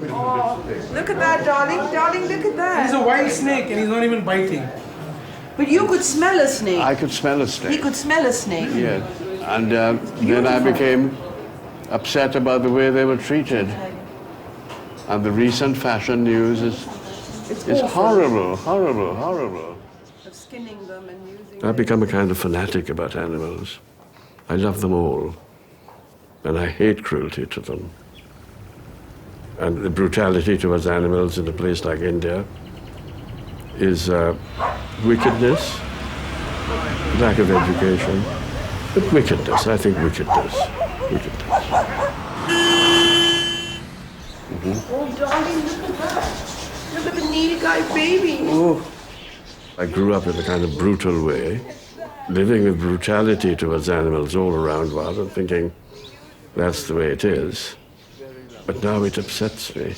Oh, look at that, darling. Darling, look at that. He's a wild snake and he's not even biting. But you could smell a snake. I could smell a snake. He could smell a snake. Yes. And then I became upset about the way they were treated. And the recent fashion news is horrible, horrible, horrible. Of skinning them and using I've become a kind of fanatic about animals. I love them all. And I hate cruelty to them. And the brutality towards animals in a place like India is wickedness, lack of education, but wickedness, I think wickedness. Wickedness. Oh, darling, look at that. Look at the Nilgai baby. Oh. I grew up in a kind of brutal way, living with brutality towards animals all around rather than thinking that's the way it is. But now it upsets me.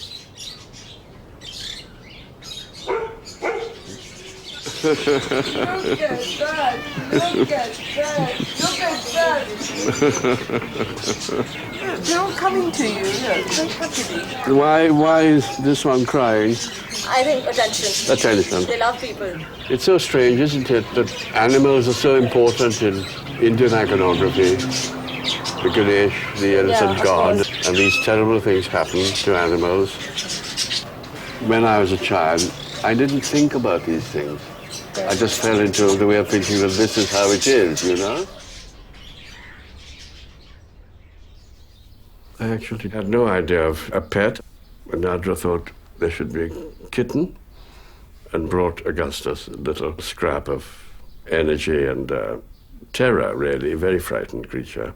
Look at that. Look at that. Look at that. They're all coming to you. Look, very happily. Why is this one crying? I think attention. Attention. They love people. It's so strange, isn't it, that animals are so important in Indian iconography. The Ganesh, the innocent god, and these terrible things happen to animals. When I was a child, I didn't think about these things. I just fell into the way of thinking that this is how it is, you know? I actually had no idea of a pet. Nadra thought there should be a kitten and brought Augustus a little scrap of energy and terror, really, a very frightened creature.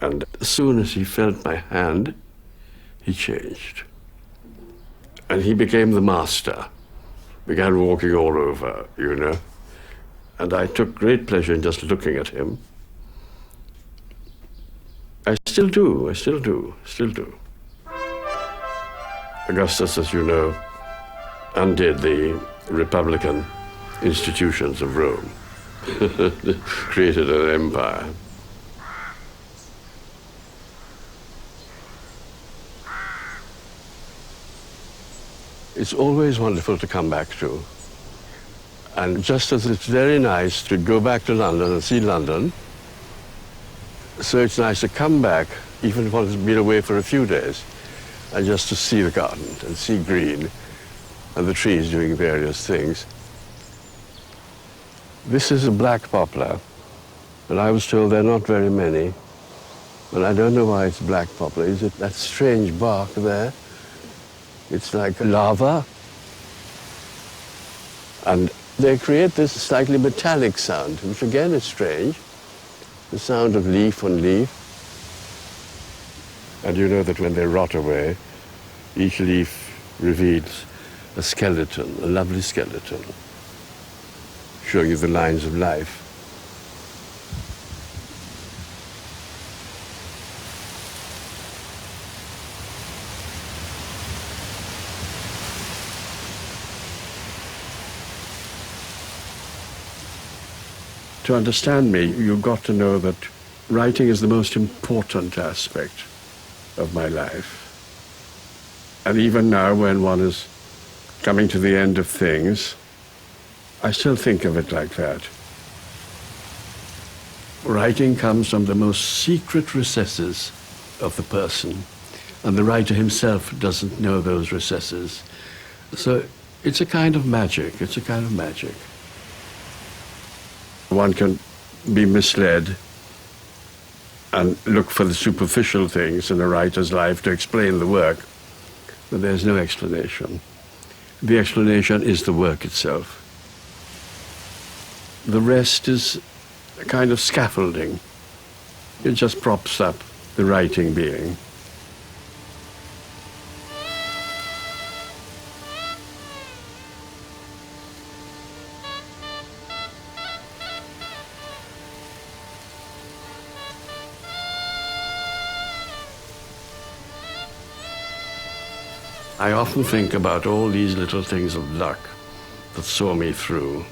And as soon as he felt my hand, he changed. And he became the master, began walking all over, you know. And I took great pleasure in just looking at him. I still do. Augustus, as you know, undid the Republican institutions of Rome, created an empire. It's always wonderful to come back to. And just as it's very nice to go back to London and see London, so it's nice to come back, even if one's been away for a few days, and just to see the garden and see green and the trees doing various things. This is a black poplar, and I was told there are not very many. And I don't know why it's black poplar. Is it that strange bark there? It's like lava. And they create this slightly metallic sound, which again is strange. The sound of leaf on leaf. And you know that when they rot away, each leaf reveals a skeleton, a lovely skeleton, showing you the lines of life. To understand me, you've got to know that writing is the most important aspect of my life. And even now, when one is coming to the end of things, I still think of it like that. Writing comes from the most secret recesses of the person, and the writer himself doesn't know those recesses. So it's a kind of magic. It's a kind of magic. One can be misled and look for the superficial things in a writer's life to explain the work, but there's no explanation. The explanation is the work itself. The rest is a kind of scaffolding. It just props up the writing being. I often think about all these little things of luck that saw me through.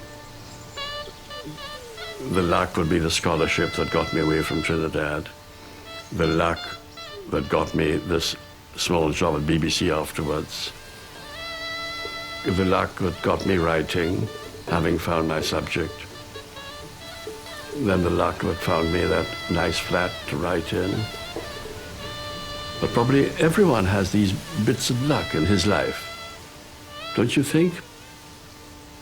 The luck would be the scholarship that got me away from Trinidad. The luck that got me this small job at BBC afterwards. The luck that got me writing, having found my subject. Then the luck that found me that nice flat to write in. But probably everyone has these bits of luck in his life. Don't you think?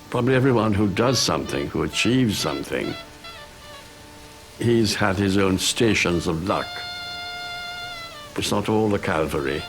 Probably everyone who does something, who achieves something, he's had his own stations of luck. It's not all the cavalry.